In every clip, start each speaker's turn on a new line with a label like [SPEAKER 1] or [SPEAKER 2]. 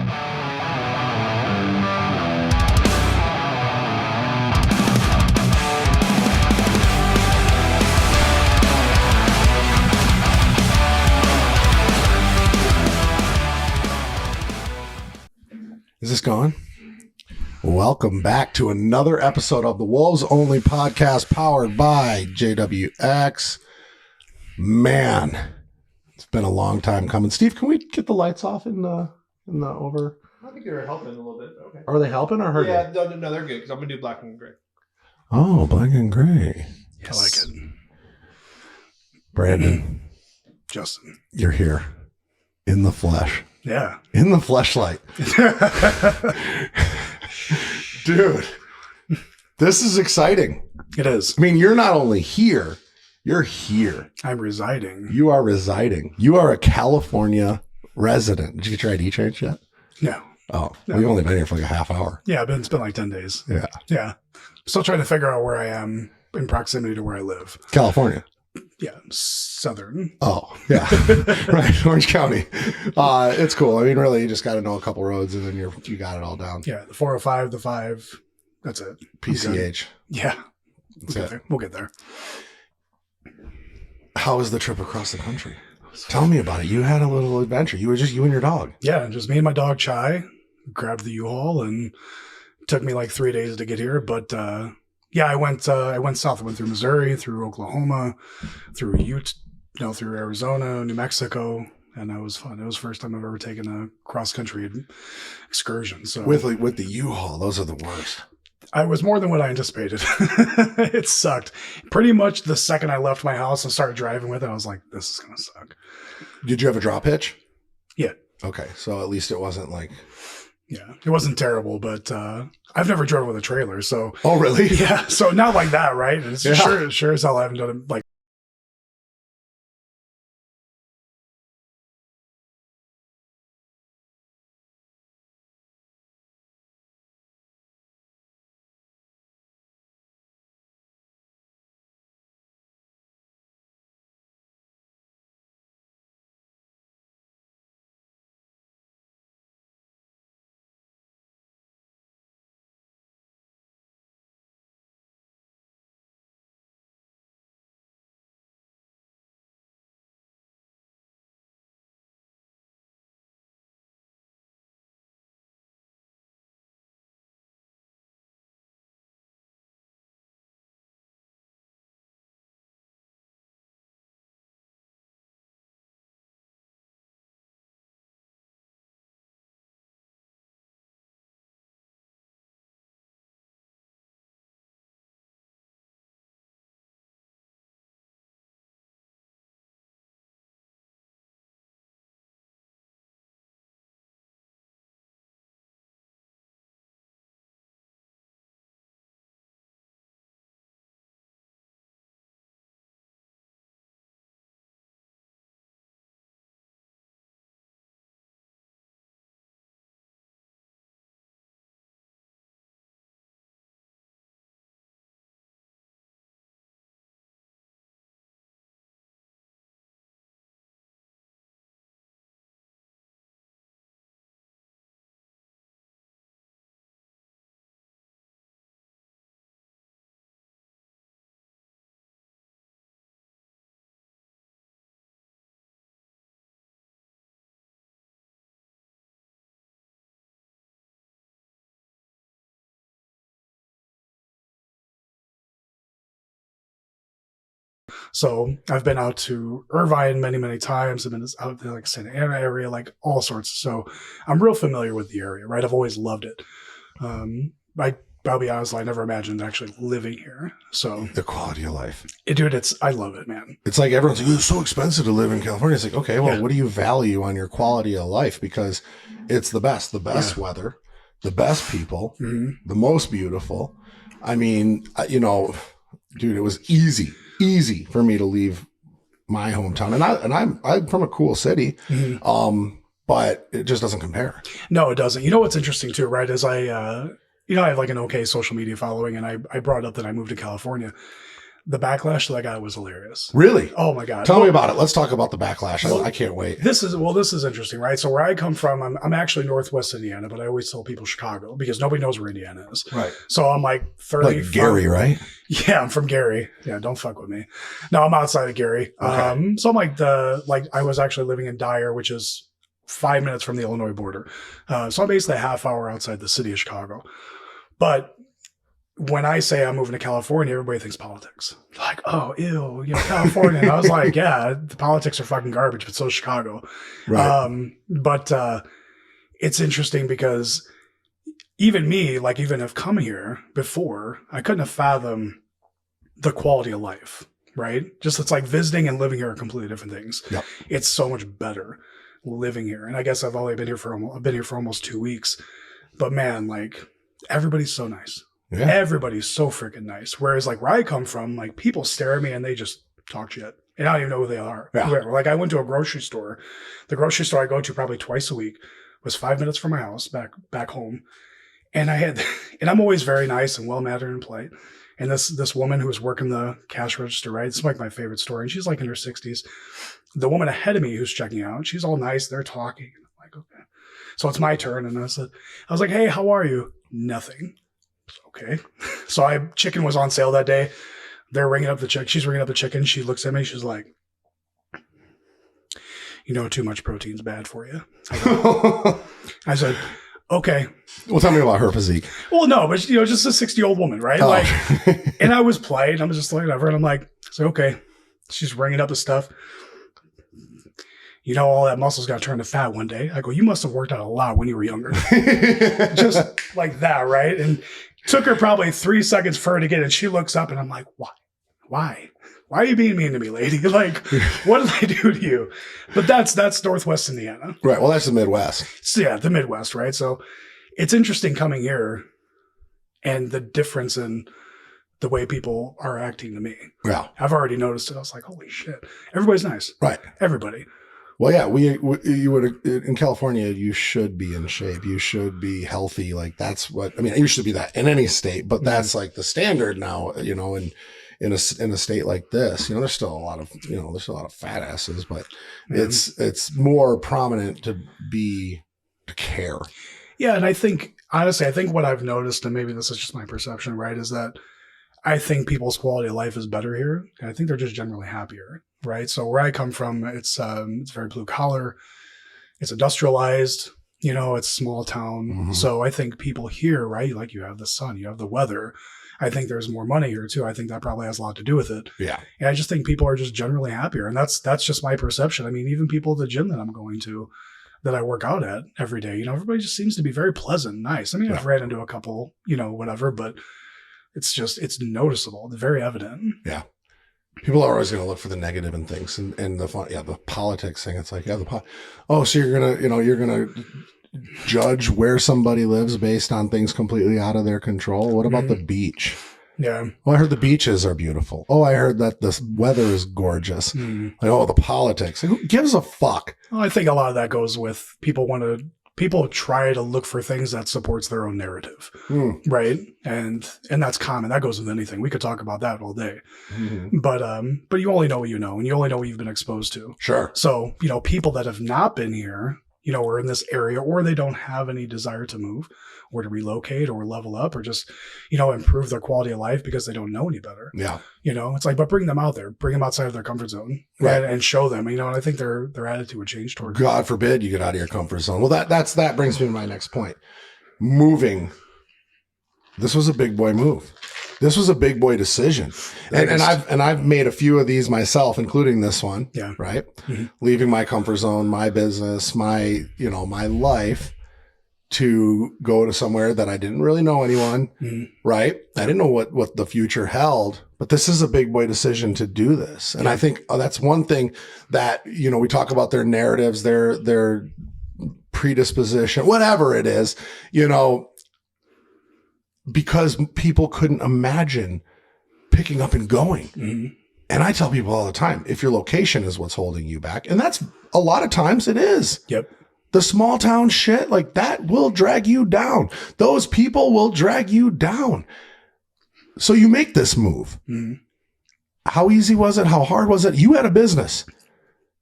[SPEAKER 1] Is this going? Welcome back to another episode of the Wolves Only podcast powered by JWX. Man, it's been a long time coming. Steve, can we get the lights off in the over?
[SPEAKER 2] I think they were helping a little bit. Okay.
[SPEAKER 1] Are they helping or hurting?
[SPEAKER 2] Yeah, no, they're good because I'm going to do black and gray.
[SPEAKER 1] Oh, black and gray.
[SPEAKER 3] Yes. I like it.
[SPEAKER 1] Brandon.
[SPEAKER 3] Justin.
[SPEAKER 1] You're here. In the flesh.
[SPEAKER 3] Yeah.
[SPEAKER 1] In the fleshlight. Dude, this is exciting.
[SPEAKER 3] It is.
[SPEAKER 1] I mean, you're not only here, you're here.
[SPEAKER 3] I'm residing.
[SPEAKER 1] You are residing. You are a California resident. Did you get your ID changed yet?
[SPEAKER 3] No.
[SPEAKER 1] Oh,
[SPEAKER 3] No.
[SPEAKER 1] We've only been here for like a half hour.
[SPEAKER 3] Yeah, but it's been like 10 days.
[SPEAKER 1] Yeah.
[SPEAKER 3] Yeah. Still trying to figure out where I am in proximity to where I live.
[SPEAKER 1] California.
[SPEAKER 3] Yeah. Southern.
[SPEAKER 1] Oh, yeah. Right. Orange County. It's cool. I mean, really, you just got to know a couple roads and then you got it all down.
[SPEAKER 3] Yeah. The 405, the 5. That's it.
[SPEAKER 1] PCH.
[SPEAKER 3] Yeah.
[SPEAKER 1] That's it.
[SPEAKER 3] We'll get there.
[SPEAKER 1] How was the trip across the country? Tell me about it. You had a little adventure. You were just you and your dog.
[SPEAKER 3] Yeah. Just me and my dog, Chai, grabbed the U-Haul, and it took me like 3 days to get here. But, yeah, I went south. I went through Missouri, through Oklahoma, through Utah, through Arizona, New Mexico, and that was fun. It was the first time I've ever taken a cross-country excursion. So
[SPEAKER 1] With the U-Haul, those are the worst.
[SPEAKER 3] I was more than what I anticipated. It sucked. Pretty much the second I left my house and started driving with it, I was like, this is going to suck.
[SPEAKER 1] Did you have a drop hitch?
[SPEAKER 3] Yeah.
[SPEAKER 1] Okay, so at least it wasn't like...
[SPEAKER 3] Yeah, it wasn't terrible, but I've never driven with a trailer, so...
[SPEAKER 1] Oh, really?
[SPEAKER 3] Yeah, so not like that, right? It's
[SPEAKER 1] Yeah.
[SPEAKER 3] sure as hell I haven't done it like... So I've been out to Irvine many, many times. I've been out there, like Santa Ana area, like all sorts. So I'm real familiar with the area, right? I've always loved it. I'll be honest, I never imagined actually living here. So
[SPEAKER 1] The quality of life.
[SPEAKER 3] dude, I love it, man.
[SPEAKER 1] It's like everyone's like, it's so expensive to live in California. It's like, okay, well,
[SPEAKER 3] Yeah.
[SPEAKER 1] what do you value on your quality of life? Because it's the best weather, the best people, the most beautiful. I mean, dude, it was easy for me to leave my hometown. And I'm from a cool city. But it just doesn't compare.
[SPEAKER 3] No, it doesn't. You know what's interesting too, right? Is I have like an okay social media following, and I brought up that I moved to California. The backlash that I got was hilarious.
[SPEAKER 1] Really?
[SPEAKER 3] Oh my God.
[SPEAKER 1] Tell me about it. Let's talk about the backlash.
[SPEAKER 3] Well,
[SPEAKER 1] I can't wait.
[SPEAKER 3] This is interesting, right? So where I come from, I'm actually Northwest Indiana, but I always tell people Chicago because nobody knows where Indiana is.
[SPEAKER 1] Right.
[SPEAKER 3] So I'm like 30.
[SPEAKER 1] Like Gary, right?
[SPEAKER 3] Yeah, I'm from Gary. Yeah, don't fuck with me. No, I'm outside of Gary.
[SPEAKER 1] Okay.
[SPEAKER 3] So I'm like I was actually living in Dyer, which is 5 minutes from the Illinois border. So I'm basically a half hour outside the city of Chicago. But when I say I'm moving to California, everybody thinks politics. Like, oh, ew, California. And I was like, yeah, the politics are fucking garbage, but so is Chicago.
[SPEAKER 1] Right.
[SPEAKER 3] But it's interesting because even me, like even I've come here before, I couldn't have fathomed the quality of life, right? Just it's like visiting and living here are completely different things.
[SPEAKER 1] Yep.
[SPEAKER 3] It's so much better living here. And I guess I've been here for almost 2 weeks, but man, like everybody's so nice. Yeah. Everybody's so freaking nice. Whereas like where I come from, like people stare at me and they just talk shit. And I don't even know who they are.
[SPEAKER 1] Yeah.
[SPEAKER 3] Like I went to a grocery store. The grocery store I go to probably twice a week was 5 minutes from my house back home. And I'm always very nice and well-mannered and polite. And this woman who was working the cash register, right? It's like my favorite story. And she's like in her 60s. The woman ahead of me who's checking out, she's all nice. They're talking. I'm like, okay. So it's my turn. And I was like, hey, how are you? Nothing. Okay. So chicken was on sale that day. They're ringing up the chicken. She's ringing up the chicken. She looks at me. She's like, too much protein's bad for you. I said, okay.
[SPEAKER 1] Well, tell me about her physique.
[SPEAKER 3] Well, no, but just a 60-year-old woman, right?
[SPEAKER 1] Oh.
[SPEAKER 3] Like, and I was polite. I'm just like, whatever. And I'm like, so okay. She's ringing up the stuff. All that muscle's got to turn to fat one day. I go, you must have worked out a lot when you were younger. Just like that, right? And took her probably 3 seconds for her to get it. And she looks up and I'm like, why? Why are you being mean to me, lady? Like, what did I do to you? But that's Northwest Indiana.
[SPEAKER 1] Right. Well, that's the Midwest.
[SPEAKER 3] So, yeah, the Midwest, right? So it's interesting coming here and the difference in the way people are acting to me.
[SPEAKER 1] Yeah.
[SPEAKER 3] I've already noticed it. I was like, holy shit. Everybody's nice.
[SPEAKER 1] Right.
[SPEAKER 3] Everybody.
[SPEAKER 1] Well, yeah, you would in California. You should be in shape. You should be healthy. Like that's what I mean. You should be that in any state, but that's like the standard now. In a state like this, there's still a lot of fat asses, but it's more prominent to care.
[SPEAKER 3] Yeah, and I think honestly, what I've noticed, and maybe this is just my perception, right, is that I think people's quality of life is better here, and I think they're just generally happier. Right. So where I come from, it's very blue collar. It's industrialized, it's small town. Mm-hmm. So I think people here, right? Like you have the sun, you have the weather. I think there's more money here too. I think that probably has a lot to do with it.
[SPEAKER 1] Yeah.
[SPEAKER 3] And I just think people are just generally happier. And that's just my perception. I mean, even people at the gym that I'm going to, that I work out at every day, everybody just seems to be very pleasant, nice. I mean, I've ran into a couple, whatever, but it's noticeable. It's very evident.
[SPEAKER 1] Yeah. People are always going to look for the negative in things and the politics thing. It's like, so you're going to judge where somebody lives based on things completely out of their control. What about the beach?
[SPEAKER 3] Yeah.
[SPEAKER 1] Oh, I heard the beaches are beautiful. Oh, I heard that the weather is gorgeous. Like, the politics. Like, who gives a fuck?
[SPEAKER 3] Well, I think a lot of that goes with people try to look for things that supports their own narrative, right? And that's common. That goes with anything. We could talk about that all day, but you only know what you know, and you only know what you've been exposed to.
[SPEAKER 1] Sure.
[SPEAKER 3] So people that have not been here, or in this area, or they don't have any desire to move, or to relocate, or level up, or just improve their quality of life because they don't know any better.
[SPEAKER 1] Yeah.
[SPEAKER 3] It's like, but bring them out there, bring them outside of their comfort zone, right, and show them. And I think their attitude would change toward.
[SPEAKER 1] God forbid you get out of your comfort zone. Well, that brings me to my next point. Moving. This was a big boy move. This was a big boy decision, and I've made a few of these myself, including this one.
[SPEAKER 3] Yeah.
[SPEAKER 1] Right. Mm-hmm. Leaving my comfort zone, my business, my life, to go to somewhere that I didn't really know anyone. Mm-hmm. Right. I didn't know what the future held, but this is a big boy decision to do this, and I think that's one thing that we talk about their narratives, their predisposition, whatever it is, because people couldn't imagine picking up and going. Mm-hmm. And I tell people all the time, if your location is what's holding you back, and that's a lot of times it is.
[SPEAKER 3] Yep.
[SPEAKER 1] The small town shit like that will drag you down. Those people will drag you down. So you make this move. Mm-hmm. how easy was it? How hard was it? You had a business.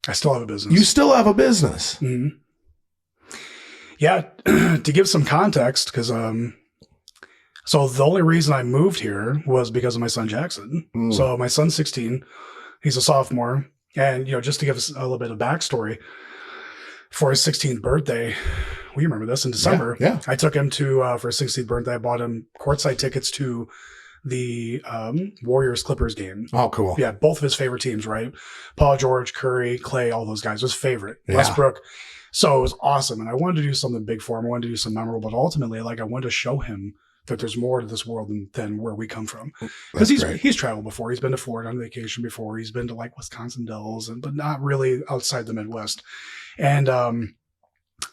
[SPEAKER 3] I still have a business.
[SPEAKER 1] You still have a business.
[SPEAKER 3] Mm-hmm. Yeah. To give some context, because so the only reason I moved here was because of my son Jackson. So my son's 16. He's a sophomore. And, just to give us a little bit of backstory, for his 16th birthday, we remember this in December.
[SPEAKER 1] Yeah.
[SPEAKER 3] I took him to, for his 16th birthday, I bought him courtside tickets to the Warriors Clippers game.
[SPEAKER 1] Oh, cool.
[SPEAKER 3] Yeah, both of his favorite teams, right? Paul George, Curry, Clay, all those guys. His favorite.
[SPEAKER 1] Yeah.
[SPEAKER 3] Westbrook. So it was awesome. And I wanted to do something big for him. I wanted to do something memorable. But ultimately, I wanted to show him that there's more to this world than where we come from. Because he's traveled before. He's been to Florida on vacation before. He's been to Wisconsin Dells, but not really outside the Midwest. And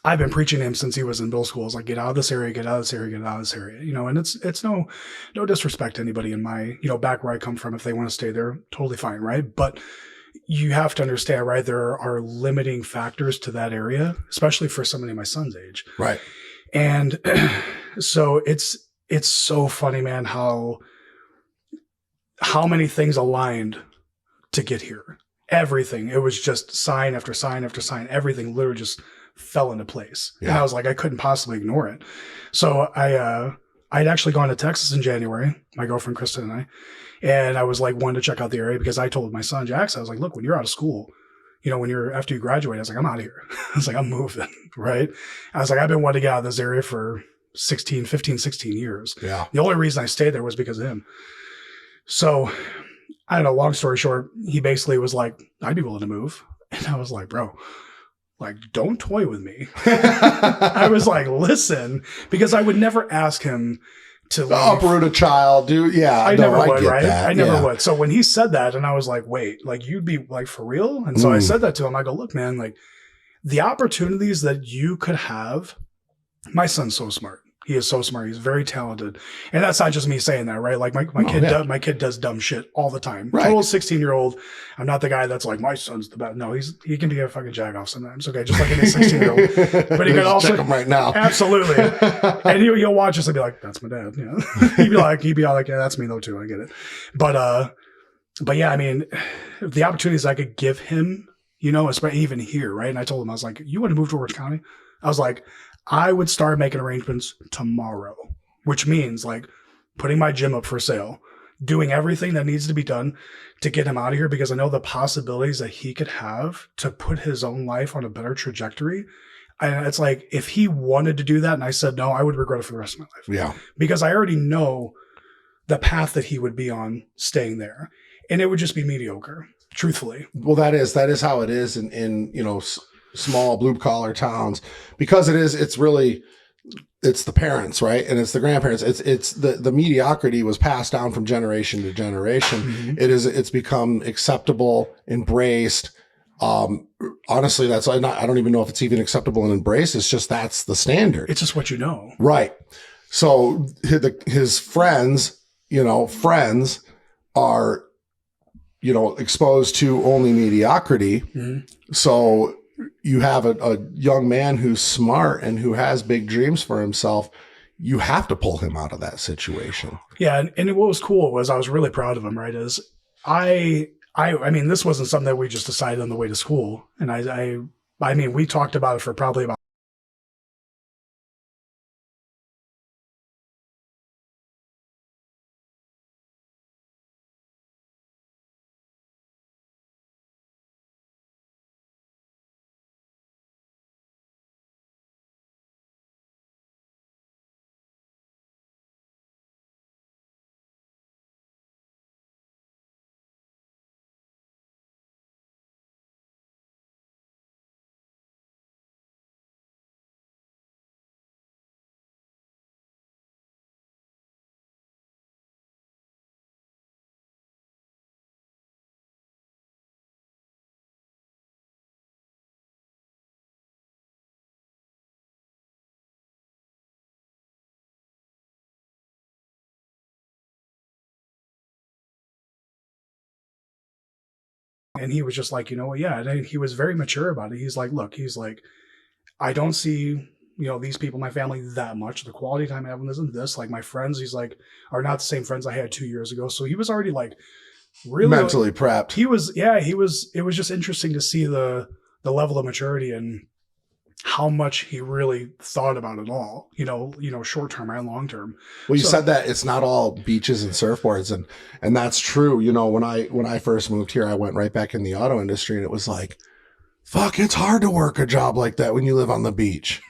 [SPEAKER 3] I've been preaching to him since he was in middle school. It's like, get out of this area, get out of this area, get out of this area. And it's no disrespect to anybody in my, back where I come from. If they want to stay there, totally fine, right? But you have to understand, right, there are limiting factors to that area, especially for somebody my son's age.
[SPEAKER 1] Right.
[SPEAKER 3] And so it's so funny, man, how many things aligned to get here. Everything. It was just sign after sign after sign. Everything literally just fell into place. Yeah. And I was like, I couldn't possibly ignore it. So I'd actually gone to Texas in January, my girlfriend Kristen and I was wanting to check out the area because I told my son Jackson, I was like, look, when you're out of school, after you graduate, I was like, I'm out of here. I was like, I'm moving. Right. I was like, I've been wanting to get out of this area for 16 years.
[SPEAKER 1] Yeah.
[SPEAKER 3] The only reason I stayed there was because of him. So I don't know, long story short, he basically was like, I'd be willing to move. And I was like, bro, don't toy with me. I was like, listen, because I would never ask him to
[SPEAKER 1] uproot a child, dude. Yeah.
[SPEAKER 3] I never would, right?
[SPEAKER 1] That.
[SPEAKER 3] I never would. So when he said that, and I was like, wait, you'd be for real? And so I said that to him. I go, look, man, the opportunities that you could have, my son's so smart. He is so smart. He's very talented. And that's not just me saying that, right? My kid does dumb shit all the time.
[SPEAKER 1] Right.
[SPEAKER 3] Total 16-year-old. I'm not the guy that's like, my son's the best. No, he can be a fucking jag off sometimes. Okay. Just like any 16-year-old. But he can also
[SPEAKER 1] check him right now.
[SPEAKER 3] Absolutely. And he'll watch us and be like, that's my dad. Yeah. he'd be all like, yeah, that's me though too. I get it. But yeah, I mean, the opportunities I could give him, especially even here, right? And I told him, I was like, you want to move to Orange County? I was like, I would start making arrangements tomorrow, which means putting my gym up for sale, doing everything that needs to be done to get him out of here, because I know the possibilities that he could have to put his own life on a better trajectory. And it's like, if he wanted to do that and I said no, I would regret it for the rest of my life. Yeah. Because I already know the path that he would be on staying there. And it would just be mediocre, truthfully.
[SPEAKER 1] Well, that is how it is in small blue collar towns, because it's the parents, right? And it's the grandparents. It's the mediocrity was passed down from generation to generation. Mm-hmm. It's become acceptable, embraced. Honestly, I don't even know if it's even acceptable and embraced. It's just, that's the standard.
[SPEAKER 3] It's just what you know.
[SPEAKER 1] Right. So his friends are, exposed to only mediocrity. Mm-hmm. So you have a young man who's smart and who has big dreams for himself. You have to pull him out of that situation.
[SPEAKER 3] Yeah. And what was cool was, I was really proud of him, right? Is I mean, this wasn't something that we just decided on the way to school. And I mean, we talked about it for probably about and he was just like, you know what? Yeah. And he was very mature about it. He's like, look, I don't see, these people, my family that much. The quality time I have with them isn't this. Like my friends, he's like, are not the same friends I had 2 years ago. So he was already really
[SPEAKER 1] mentally prepped.
[SPEAKER 3] He was. It was just interesting to see the level of maturity and how much he really thought about it all, short term and long term.
[SPEAKER 1] Well, you said that it's not all beaches and surfboards, and that's true. When I first moved here, I went right back in the auto industry, and it was like, fuck, it's hard to work a job like that when you live on the beach.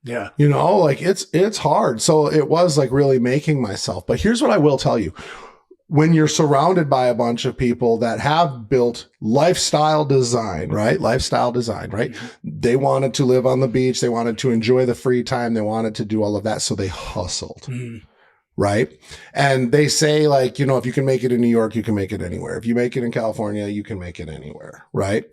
[SPEAKER 3] Yeah.
[SPEAKER 1] Like it's hard. So it was like really making myself. But here's what I will tell you. When you're surrounded by a bunch of people that have built lifestyle design, right? They wanted to live on the beach. They wanted to enjoy the free time. They wanted to do all of that. So they hustled, right? And they say like, if you can make it in New York, you can make it anywhere. If you make it in California, you can make it anywhere, right?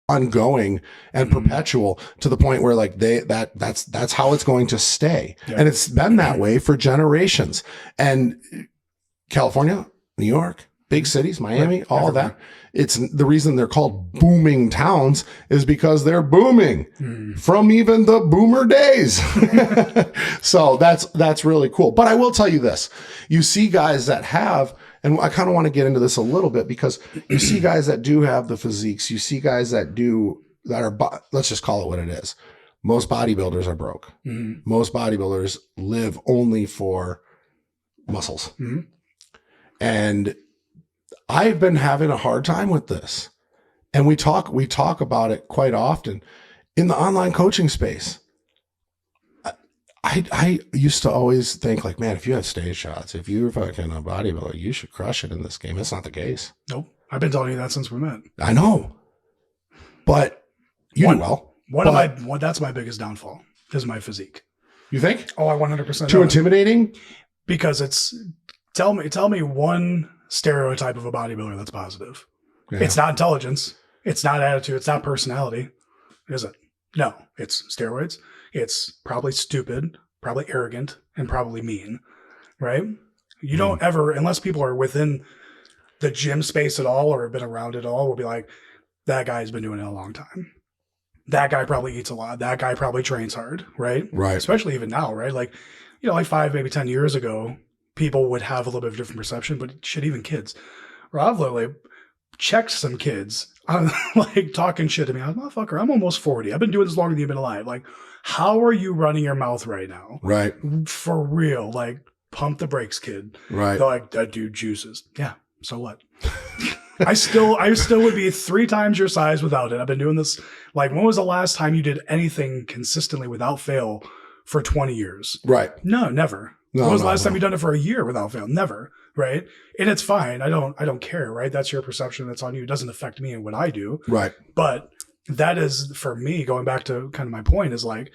[SPEAKER 1] Ongoing and perpetual to the point where like that's how it's going to stay.
[SPEAKER 3] Yeah.
[SPEAKER 1] And it's been that way for generations. And California, New York, big cities, Miami, all
[SPEAKER 3] everywhere.
[SPEAKER 1] that. It's the reason they're called booming towns is because they're booming from even the boomer days. So that's really cool. But I will tell you this, you see guys that have, and I kind of want to get into this a little bit because you see guys that do have the physiques. You see guys that are, let's just call it what it is. Most bodybuilders are broke. Most bodybuilders live only for muscles. And I've been having a hard time with this. And we talk about it quite often in the online coaching space. I used to always think like, man, if you have stage shots, if you're fucking a bodybuilder, you should crush it in this game. It's not the case.
[SPEAKER 3] Nope. I've been telling you that since we met.
[SPEAKER 1] I know. But you do well.
[SPEAKER 3] That's my biggest downfall is my physique.
[SPEAKER 1] You think?
[SPEAKER 3] Oh, I 100%
[SPEAKER 1] Too intimidating?
[SPEAKER 3] Because it's, tell me one stereotype of a bodybuilder that's positive. Yeah. It's not intelligence. It's not attitude. It's not personality. Is it? No, it's steroids. It's probably stupid, probably arrogant, and probably mean, right? You don't ever, unless people are within the gym space at all or have been around it all, will be like, that guy's been doing it a long time. That guy probably eats a lot. That guy probably trains hard, right?
[SPEAKER 1] Right.
[SPEAKER 3] Especially even now, right? Like, like 5, maybe 10 years ago, people would have a little bit of a different perception, but shit, even kids. Rob literally checked some kids on like talking shit to me. I was, motherfucker, I'm almost 40. I've been doing this longer than you've been alive. Like, how are you running your mouth right now?
[SPEAKER 1] Right.
[SPEAKER 3] For real. Like, pump the brakes, kid.
[SPEAKER 1] Right.
[SPEAKER 3] They're like, that dude juices. Yeah. So what? I still would be 3 times your size without it. I've been doing this. Like, when was the last time you did anything consistently without fail for 20 years?
[SPEAKER 1] Right.
[SPEAKER 3] No, never.
[SPEAKER 1] No,
[SPEAKER 3] when was the
[SPEAKER 1] no,
[SPEAKER 3] last time
[SPEAKER 1] no.
[SPEAKER 3] you done it for a year without fail? Never. Right. And it's fine. I don't care. Right. That's your perception. That's on you. It doesn't affect me and what I do.
[SPEAKER 1] Right.
[SPEAKER 3] But that is, for me, going back to kind of my point, is like,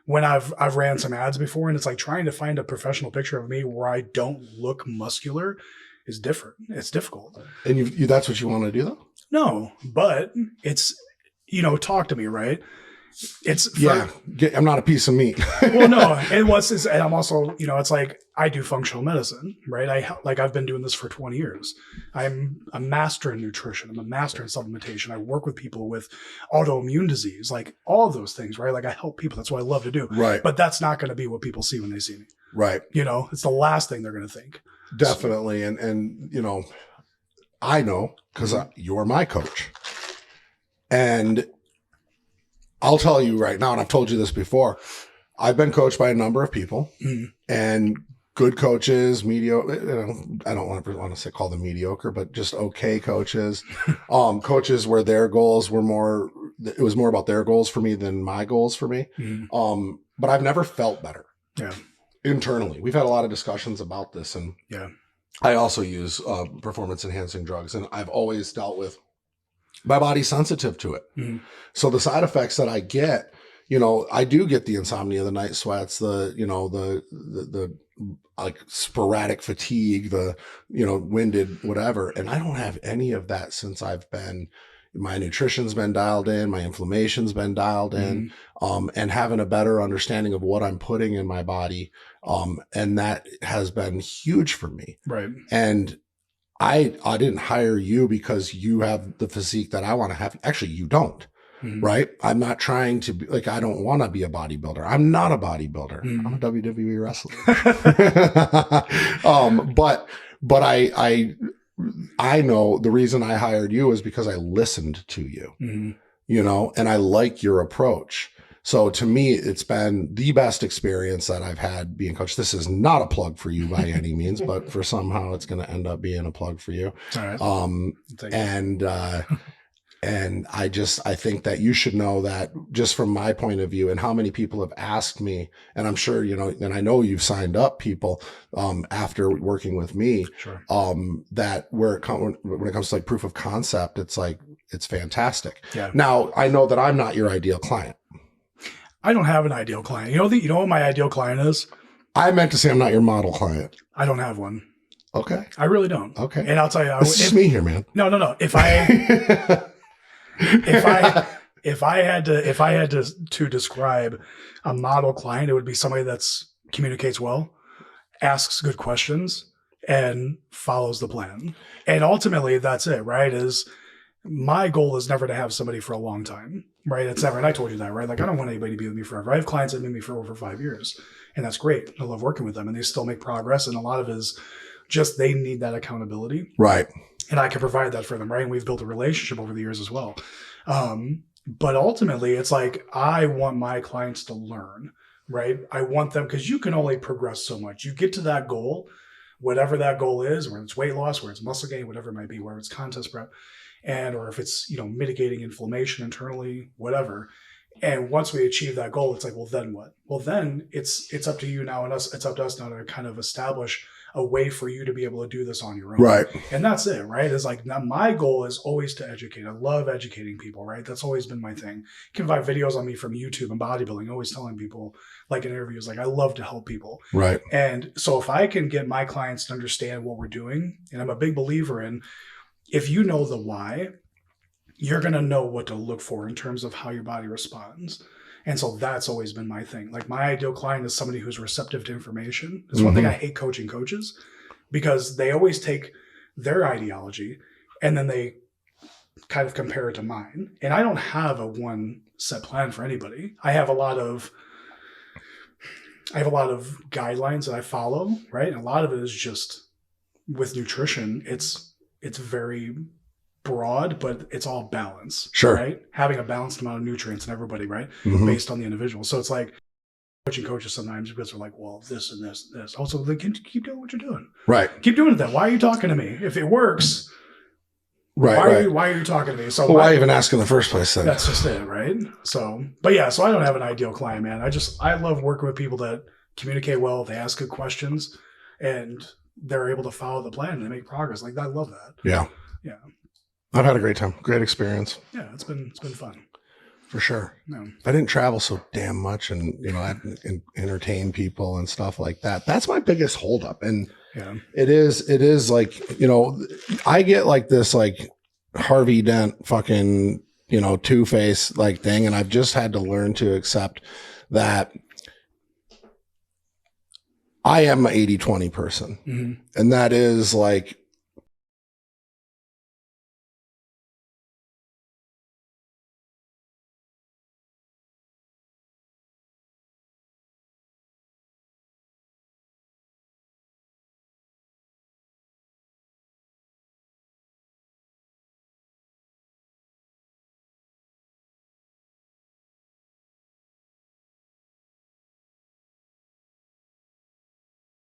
[SPEAKER 3] when I've ran some ads before, and it's like trying to find a professional picture of me where I don't look muscular is different. It's difficult.
[SPEAKER 1] And you that's what you want to do though?
[SPEAKER 3] No, but it's, talk to me, right? It's
[SPEAKER 1] I'm not a piece of meat.
[SPEAKER 3] well, no, and I'm also, it's like, I do functional medicine, right? I've been doing this for 20 years. I'm a master in nutrition. I'm a master in supplementation. I work with people with autoimmune disease, like all of those things, right? Like, I help people. That's what I love to do.
[SPEAKER 1] Right.
[SPEAKER 3] But that's not going to be what people see when they see me.
[SPEAKER 1] Right.
[SPEAKER 3] It's the last thing they're going to think.
[SPEAKER 1] Definitely. And I know because you're my coach. And I'll tell you right now, and I've told you this before, I've been coached by a number of people, and good coaches, mediocre, I don't want to say call them mediocre, but just okay coaches, coaches where their goals were it was more about their goals for me than my goals for me. But I've never felt better.
[SPEAKER 3] Yeah.
[SPEAKER 1] Internally. We've had a lot of discussions about this, and
[SPEAKER 3] yeah,
[SPEAKER 1] I also use performance enhancing drugs, and I've always dealt with my body's sensitive to it. So the side effects that I get, I do get the insomnia, the night sweats, the like sporadic fatigue, the, winded, whatever. And I don't have any of that since my nutrition's been dialed in, my inflammation's been dialed in, and having a better understanding of what I'm putting in my body. And that has been huge for me.
[SPEAKER 3] right.
[SPEAKER 1] And I didn't hire you because you have the physique that I want to have. Actually, you don't, right? I'm not trying to be like, I don't want to be a bodybuilder. I'm not a bodybuilder. I'm a WWE wrestler. But I know the reason I hired you is because I listened to you, and I like your approach. So to me, it's been the best experience that I've had being coached. This is not a plug for you by any means, but for somehow it's going to end up being a plug for you.
[SPEAKER 3] All right.
[SPEAKER 1] And I think that you should know that just from my point of view, and how many people have asked me, and I'm sure, and I know you've signed up people, after working with me,
[SPEAKER 3] Sure.
[SPEAKER 1] that when it comes to like proof of concept, it's like, it's fantastic.
[SPEAKER 3] Yeah.
[SPEAKER 1] Now I know that I'm not your ideal client.
[SPEAKER 3] I don't have an ideal client. You know what my ideal client is?
[SPEAKER 1] I meant to say I'm not your model client.
[SPEAKER 3] I don't have one.
[SPEAKER 1] Okay.
[SPEAKER 3] I really don't.
[SPEAKER 1] Okay.
[SPEAKER 3] And I'll tell you,
[SPEAKER 1] This is me here, man.
[SPEAKER 3] No. If I had to describe a model client, it would be somebody that's communicates well, asks good questions, and follows the plan. And ultimately, that's it, right? Is my goal is never to have somebody for a long time, right? It's never, and I told you that, right? Like, I don't want anybody to be with me forever. I have clients that have been with me for over 5 years, and that's great. I love working with them, and they still make progress. And a lot of it is just they need that accountability.
[SPEAKER 1] Right.
[SPEAKER 3] And I can provide that for them, right? And we've built a relationship over the years as well. But ultimately, it's like, I want my clients to learn, right? I want them, because you can only progress so much. You get to that goal, whatever that goal is, whether it's weight loss, whether it's muscle gain, whatever it might be, whether it's contest prep, or if it's, mitigating inflammation internally, whatever. And once we achieve that goal, it's like, well, then what? Well, then it's up to you now, and it's up to us now to kind of establish a way for you to be able to do this on your own.
[SPEAKER 1] Right.
[SPEAKER 3] And that's it, right? It's like, now my goal is always to educate. I love educating people, right? That's always been my thing. You can find videos on me from YouTube and bodybuilding, always telling people, like in interviews, like, I love to help people.
[SPEAKER 1] Right.
[SPEAKER 3] And so if I can get my clients to understand what we're doing, and I'm a big believer in, if you know the why, you're going to know what to look for in terms of how your body responds. And so that's always been my thing. Like my ideal client is somebody who's receptive to information. It's one thing I hate coaching coaches because they always take their ideology and then they kind of compare it to mine. And I don't have a one set plan for anybody. I have a lot of guidelines that I follow, right? And a lot of it is just with nutrition. It's very broad, but it's all balance.
[SPEAKER 1] Sure.
[SPEAKER 3] Right? Having a balanced amount of nutrients in everybody, right? Based on the individual. So it's like coaching coaches sometimes because they're like, well, this and this and this. Also, they can keep doing what you're doing.
[SPEAKER 1] Right.
[SPEAKER 3] Keep doing it then. Why are you talking to me? If it works,
[SPEAKER 1] Right.
[SPEAKER 3] why are you talking to me? So
[SPEAKER 1] why even ask in the first place then?
[SPEAKER 3] That's just it, right? So, but yeah, so I don't have an ideal client, man. I love working with people that communicate well, they ask good questions, and they're able to follow the plan and they make progress. Like I love that.
[SPEAKER 1] Yeah.
[SPEAKER 3] Yeah.
[SPEAKER 1] I've had a great time. Great experience.
[SPEAKER 3] Yeah, it's been fun.
[SPEAKER 1] For sure.
[SPEAKER 3] No.
[SPEAKER 1] I didn't travel so damn much and, I entertain people and stuff like that. That's my biggest holdup. And
[SPEAKER 3] yeah,
[SPEAKER 1] it is like, I get like this, like Harvey Dent fucking, two-face like thing. And I've just had to learn to accept that I am an 80-20 person.
[SPEAKER 3] Mm-hmm.
[SPEAKER 1] And that is like,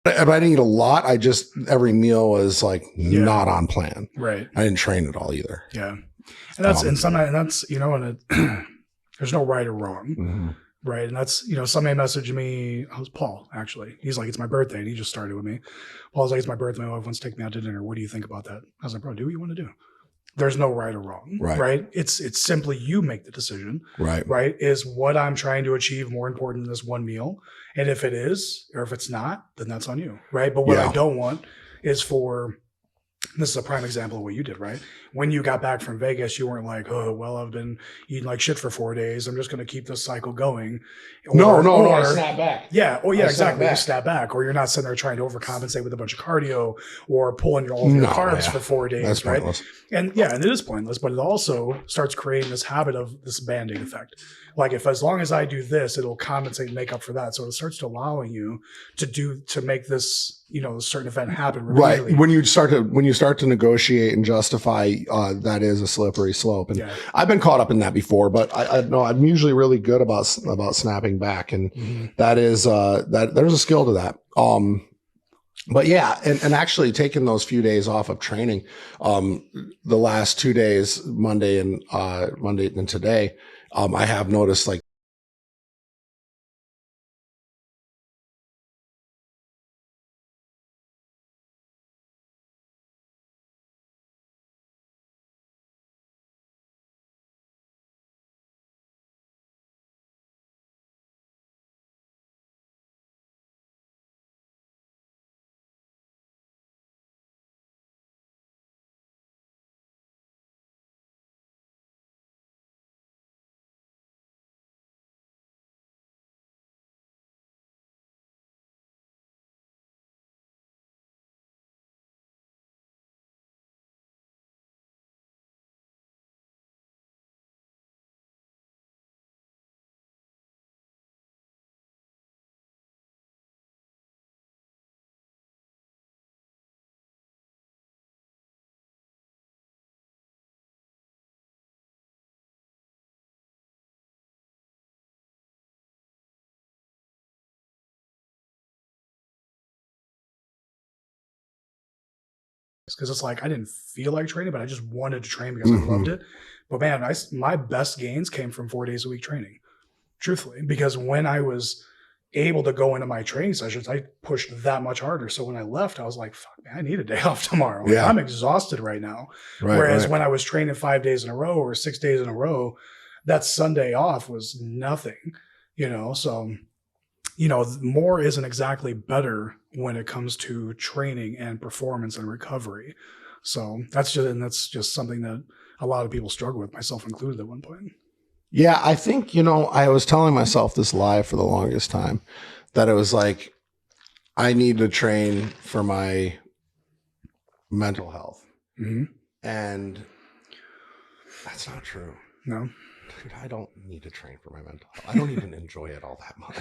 [SPEAKER 1] if I didn't eat a lot, every meal was like not on plan.
[SPEAKER 3] Right.
[SPEAKER 1] I didn't train at all either.
[SPEAKER 3] Yeah. And that's, there's no right or wrong.
[SPEAKER 1] Mm-hmm.
[SPEAKER 3] Right. And that's, somebody messaged me, it was Paul, actually. He's like, it's my birthday. And he just started with me. Paul's like, it's my birthday. My wife wants to take me out to dinner. What do you think about that? I was like, bro, do what you want to do. There's no right or wrong. Right. It's simply you make the decision.
[SPEAKER 1] Right.
[SPEAKER 3] Right. Is what I'm trying to achieve more important than this one meal? And if it is, or if it's not, then that's on you. Right. But what I don't want is this is a prime example of what you did, right? When you got back from Vegas, you weren't like, oh, well, I've been eating like shit for 4 days. I'm just going to keep this cycle going.
[SPEAKER 1] No, I snap back.
[SPEAKER 3] Yeah. Oh, yeah, exactly. You snap back. Or you're not sitting there trying to overcompensate with a bunch of cardio or pulling all of your carbs for 4 days.
[SPEAKER 1] That's
[SPEAKER 3] right.
[SPEAKER 1] Pointless.
[SPEAKER 3] And it is pointless, but it also starts creating this habit of this Band-Aid effect. Like as long as I do this, it'll compensate and make up for that. So it starts to allowing you to make this, a certain event happen.
[SPEAKER 1] Repeatedly. Right. When you start to negotiate and justify, that is a slippery slope. And I've been caught up in that before, but I know I'm usually really good about snapping back. And that is, that there's a skill to that. But yeah, and actually taking those few days off of training, the last 2 days, Monday and today, I have noticed like,
[SPEAKER 3] because it's like I didn't feel like training, but I just wanted to train because I loved it. But man, my best gains came from 4 days a week training, truthfully, because when I was able to go into my training sessions, I pushed that much harder. So when I left, I was like, fuck, man, I need a day off tomorrow. Like, I'm exhausted right now. Whereas when I was training 5 days in a row or 6 days in a row, that Sunday off was nothing, so more isn't exactly better when it comes to training and performance and recovery. So that's just something that a lot of people struggle with, myself included at one point.
[SPEAKER 1] Yeah, I think, I was telling myself this lie for the longest time that it was like, I need to train for my mental health.
[SPEAKER 3] Mm-hmm.
[SPEAKER 1] And that's not true.
[SPEAKER 3] No.
[SPEAKER 1] Dude, I don't need to train for my mental health. I don't even enjoy it all that much.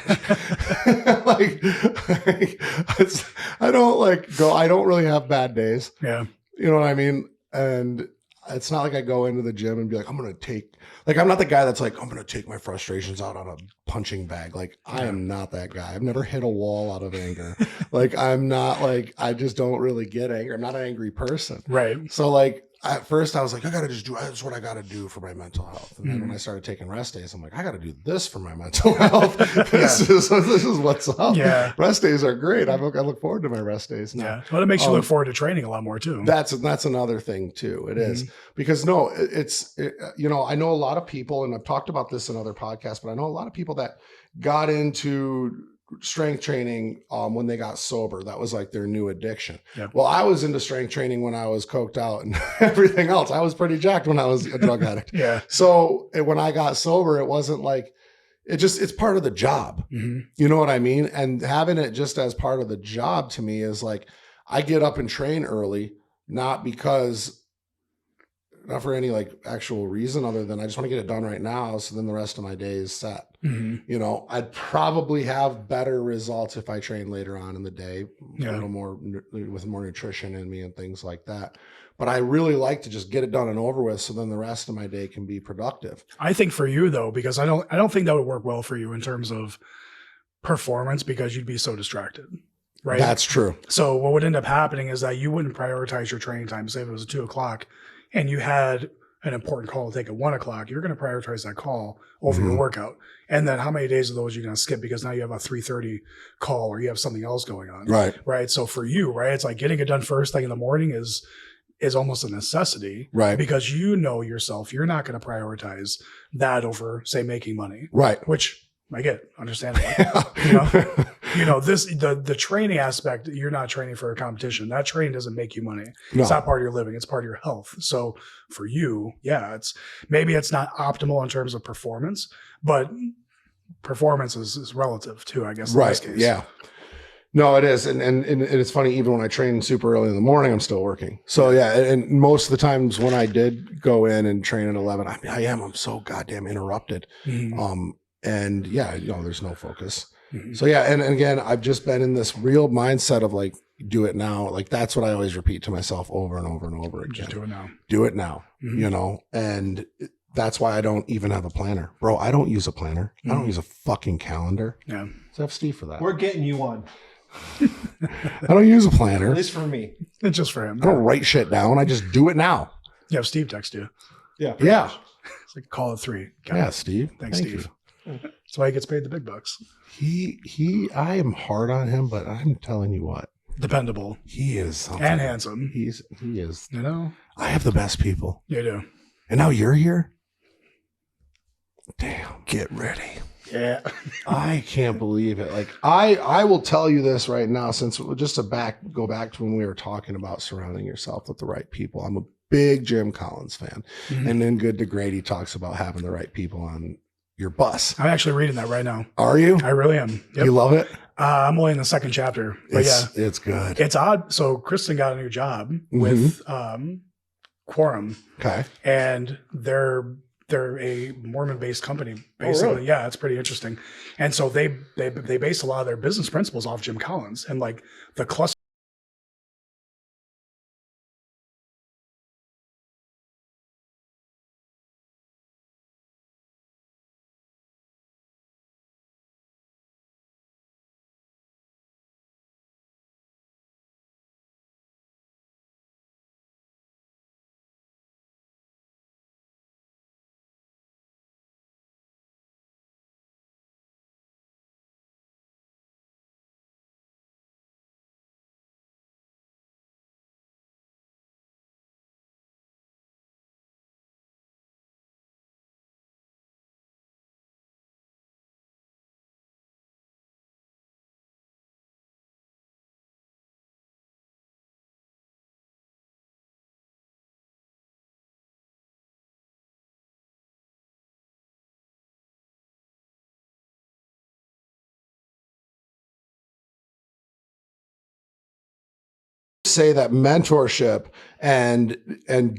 [SPEAKER 1] I don't I don't really have bad days.
[SPEAKER 3] Yeah.
[SPEAKER 1] You know what I mean? And it's not like I go into the gym and be like, I'm not the guy that's like, I'm going to take my frustrations out on a punching bag. Like, I am not that guy. I've never hit a wall out of anger. I just don't really get angry. I'm not an angry person.
[SPEAKER 3] Right.
[SPEAKER 1] So at first I was like, that's what I got to do for my mental health. And then when I started taking rest days, I'm like, I got to do this for my mental health. This is what's up.
[SPEAKER 3] Yeah.
[SPEAKER 1] Rest days are great. I look forward to my rest days now.
[SPEAKER 3] Yeah. Well, it makes you look forward to training a lot more too.
[SPEAKER 1] That's another thing too. It is because I know a lot of people, and I've talked about this in other podcasts, but I know a lot of people that got into strength training when they got sober. That was like their new addiction.
[SPEAKER 3] Yep.
[SPEAKER 1] Well, I was into strength training when I was coked out and everything else. I was pretty jacked when I was a drug addict.
[SPEAKER 3] Yeah.
[SPEAKER 1] So when I got sober, it wasn't like it's part of the job.
[SPEAKER 3] Mm-hmm.
[SPEAKER 1] You know what I mean? And having it just as part of the job to me is like, I get up and train early, not for any actual reason other than I just want to get it done right now. So then the rest of my day is set.
[SPEAKER 3] Mm-hmm.
[SPEAKER 1] I'd probably have better results if I train later on in the day, a little more with more nutrition in me and things like that. But I really like to just get it done and over with. So then the rest of my day can be productive.
[SPEAKER 3] I think for you though, because I don't think that would work well for you in terms of performance because you'd be so distracted. Right.
[SPEAKER 1] That's true.
[SPEAKER 3] So what would end up happening is that you wouldn't prioritize your training time. Say if it was 2:00 and you had an important call to take at 1:00, you're going to prioritize that call over your workout. And then how many days of those are you going to skip because now you have a 3:30 call or you have something else going on.
[SPEAKER 1] Right.
[SPEAKER 3] Right. So for you, right, it's like getting it done first thing in the morning is almost a necessity.
[SPEAKER 1] Right.
[SPEAKER 3] Because you know yourself, you're not going to prioritize that over, say, making money.
[SPEAKER 1] Right.
[SPEAKER 3] Which I get, understandable. The training aspect, you're not training for a competition. That training doesn't make you money.
[SPEAKER 1] No.
[SPEAKER 3] It's not part of your living. It's part of your health. So for you, maybe it's not optimal in terms of performance, but performance is relative too, I guess. In this case.
[SPEAKER 1] Yeah. No, it is. And it's funny, even when I train super early in the morning, I'm still working. So yeah. And most of the times when I did go in and train at 11, I'm so goddamn interrupted.
[SPEAKER 3] Mm-hmm.
[SPEAKER 1] And yeah, there's no focus. Mm-hmm. So yeah. And again, I've just been in this real mindset of do it now. That's what I always repeat to myself over and over and over again.
[SPEAKER 3] Just do it now.
[SPEAKER 1] Do it now, and that's why I don't even have a planner. Bro, I don't use a planner. I don't use a fucking calendar.
[SPEAKER 3] Yeah.
[SPEAKER 1] So I have Steve for that.
[SPEAKER 2] We're getting you one.
[SPEAKER 1] I don't use a planner.
[SPEAKER 2] At least for me.
[SPEAKER 3] It's just for him.
[SPEAKER 1] I don't write shit down. I just do it now.
[SPEAKER 3] You have Steve text you.
[SPEAKER 2] Yeah.
[SPEAKER 1] Yeah.
[SPEAKER 3] It's like call it 3.
[SPEAKER 1] Yeah, Steve.
[SPEAKER 3] Thanks,
[SPEAKER 1] Thank
[SPEAKER 3] Steve.
[SPEAKER 1] You.
[SPEAKER 3] That's why he gets paid the big bucks.
[SPEAKER 1] I am hard on him, but I'm telling you what.
[SPEAKER 3] Dependable.
[SPEAKER 1] He is something.
[SPEAKER 3] And handsome.
[SPEAKER 1] He is. I have the best people.
[SPEAKER 3] You do.
[SPEAKER 1] And now you're here? Damn, get ready.
[SPEAKER 3] Yeah.
[SPEAKER 1] I can't believe it. I will tell you this right now, since just to go back to when we were talking about surrounding yourself with the right people. I'm a big Jim Collins fan. Mm-hmm. And then Good to Great, he talks about having the right people on your bus.
[SPEAKER 3] I'm actually reading that right now.
[SPEAKER 1] Are you?
[SPEAKER 3] I really am. Yep.
[SPEAKER 1] You love it?
[SPEAKER 3] I'm only in the second chapter. But
[SPEAKER 1] it's good.
[SPEAKER 3] It's odd. So Kristen got a new job with Quorum.
[SPEAKER 1] Okay.
[SPEAKER 3] And they're a Mormon-based company, basically. Oh, really? Yeah, it's pretty interesting. And so they base a lot of their business principles off Jim Collins and the cluster.
[SPEAKER 1] say that mentorship and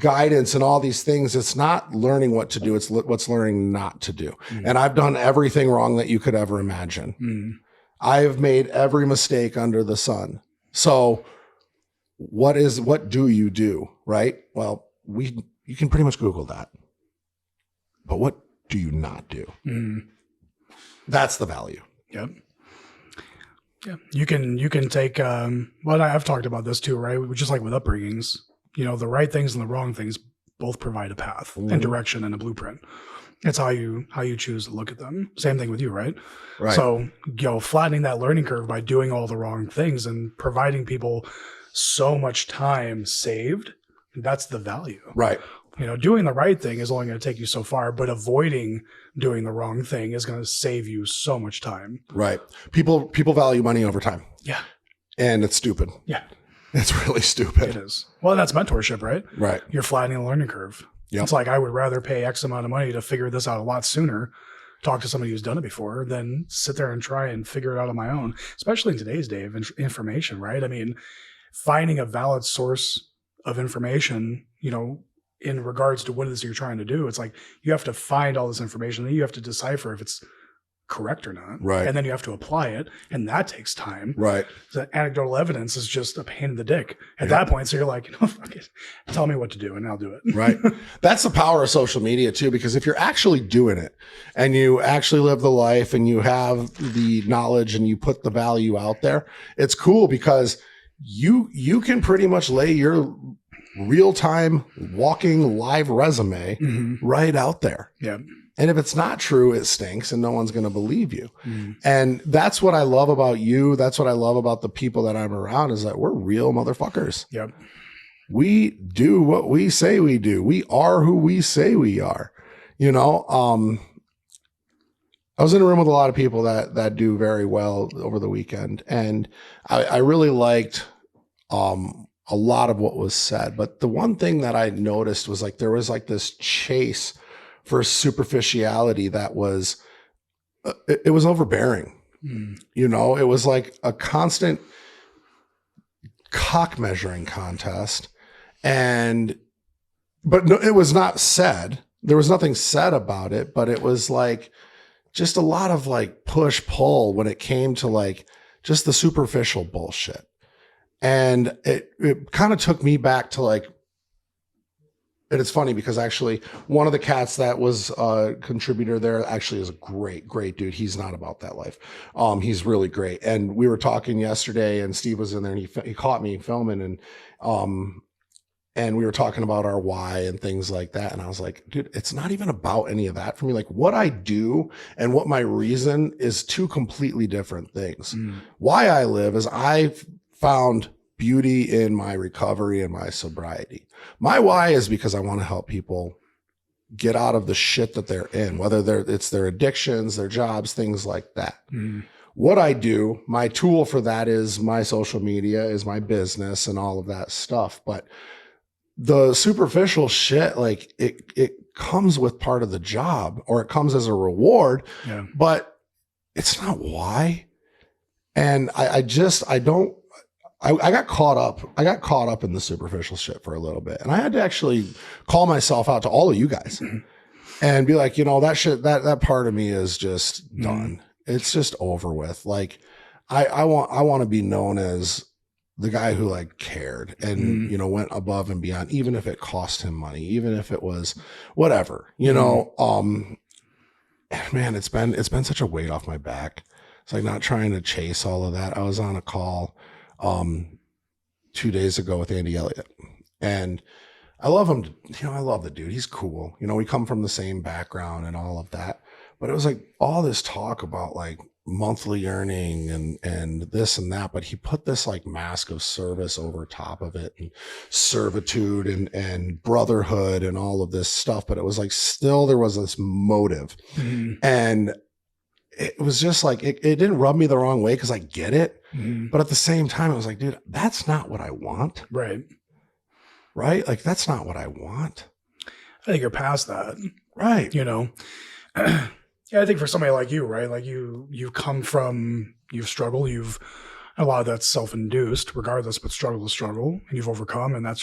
[SPEAKER 1] guidance and all these things, it's not learning what to do. It's what's learning not to do. And I've done everything wrong that you could ever imagine. I've made every mistake under the sun. So what do you do? Right? Well, you can pretty much Google that, but what do you not do? That's the value.
[SPEAKER 3] Yep. Yeah. You can take, well, I've talked about this too, right? Just like with upbringings, the right things and the wrong things both provide a path and direction and a blueprint. It's how you choose to look at them. Same thing with you, right?
[SPEAKER 1] Right.
[SPEAKER 3] So, flattening that learning curve by doing all the wrong things and providing people so much time saved, that's the value.
[SPEAKER 1] Right.
[SPEAKER 3] Doing the right thing is only going to take you so far, but avoiding doing the wrong thing is going to save you so much time.
[SPEAKER 1] Right. People value money over time.
[SPEAKER 3] Yeah.
[SPEAKER 1] And it's stupid.
[SPEAKER 3] Yeah.
[SPEAKER 1] It's really stupid.
[SPEAKER 3] It is. Well, that's mentorship, right?
[SPEAKER 1] Right.
[SPEAKER 3] You're flattening the learning curve. Yep. It's like, I would rather pay X amount of money to figure this out a lot sooner, talk to somebody who's done it before, than sit there and try and figure it out on my own, especially in today's day of information, right? I mean, finding a valid source of information, in regards to what it is you're trying to do, it's like you have to find all this information, then you have to decipher if it's correct or not.
[SPEAKER 1] Right.
[SPEAKER 3] And then you have to apply it, and that takes time.
[SPEAKER 1] Right.
[SPEAKER 3] The anecdotal evidence is just a pain in the dick at that point. So you're like, fuck it. Tell me what to do and I'll do it.
[SPEAKER 1] Right. That's the power of social media too, because if you're actually doing it and you actually live the life and you have the knowledge and you put the value out there, it's cool because you can pretty much lay your real-time walking live resume right out there.
[SPEAKER 3] Yeah.
[SPEAKER 1] And if it's not true, it stinks and no one's going to believe you. And that's what I love about you. That's what I love about the people that I'm around, is that we're real motherfuckers.
[SPEAKER 3] Yep.
[SPEAKER 1] We do what we say we do. We are who we say we are. I was in a room with a lot of people that do very well over the weekend. And I really liked, a lot of what was said, but the one thing that I noticed was like, there was like this chase for superficiality that was, it was overbearing. It was like a constant cock measuring contest. But no, it was not said. There was nothing said about it, but it was like just a lot of like push pull when it came to like just the superficial bullshit. And it kind of took me back to like, and it's funny because actually one of the cats that was a contributor there actually is a great dude. He's not about that life. He's really great. And we were talking yesterday and Steve was in there and he caught me filming and we were talking about our why and things like that. And I was like, dude, it's not even about any of that for me. Like what I do and what my reason is two completely different things. Why I live is I've found beauty in my recovery and my sobriety. My why is because I want to help people get out of the shit that they're in, whether it's their addictions, their jobs, things like that. What I do, my tool for that is my social media, is my business and all of that stuff. But the superficial shit, like it comes with part of the job or it comes as a reward, but it's not why. And I got caught up in the superficial shit for a little bit. And I had to actually call myself out to all of you guys and be like, that shit, that part of me is just done. It's just over with. Like I want to be known as the guy who like cared and, went above and beyond, even if it cost him money, even if it was whatever, man, it's been such a weight off my back. It's like not trying to chase all of that. I was on a call 2 days ago with Andy Elliott and I love him. I love the dude. He's cool. We come from the same background and all of that, but it was like all this talk about like monthly earning and this and that, but he put this like mask of service over top of it and servitude and brotherhood and all of this stuff. But it was like, still there was this motive and it was just like, it didn't rub me the wrong way because I get it. But at the same time, I was like, dude, that's not what I want.
[SPEAKER 3] Right.
[SPEAKER 1] Like, that's not what I want.
[SPEAKER 3] I think you're past that.
[SPEAKER 1] Right.
[SPEAKER 3] Yeah, I think for somebody like you, right? Like you've come from, you've struggled, you've A lot of that's self-induced, regardless, but struggle is struggle, and you've overcome, and it's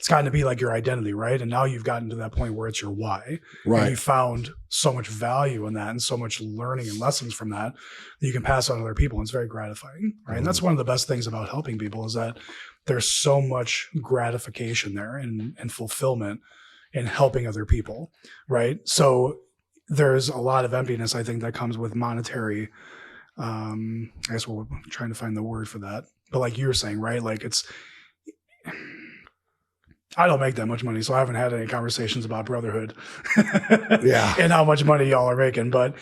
[SPEAKER 3] gotten to be like your identity, right? And now you've gotten to that point where it's your why.
[SPEAKER 1] Right.
[SPEAKER 3] And you found so much value in that and so much learning and lessons from that you can pass on to other people. And it's very gratifying, right? And that's one of the best things about helping people is that there's so much gratification there and fulfillment in helping other people, right? So there's a lot of emptiness, I think, that comes with monetary. I guess we're trying to find the word for that, but like you were saying, right? Like I don't make that much money, so I haven't had any conversations about brotherhood,
[SPEAKER 1] Yeah.
[SPEAKER 3] and how much money y'all are making. But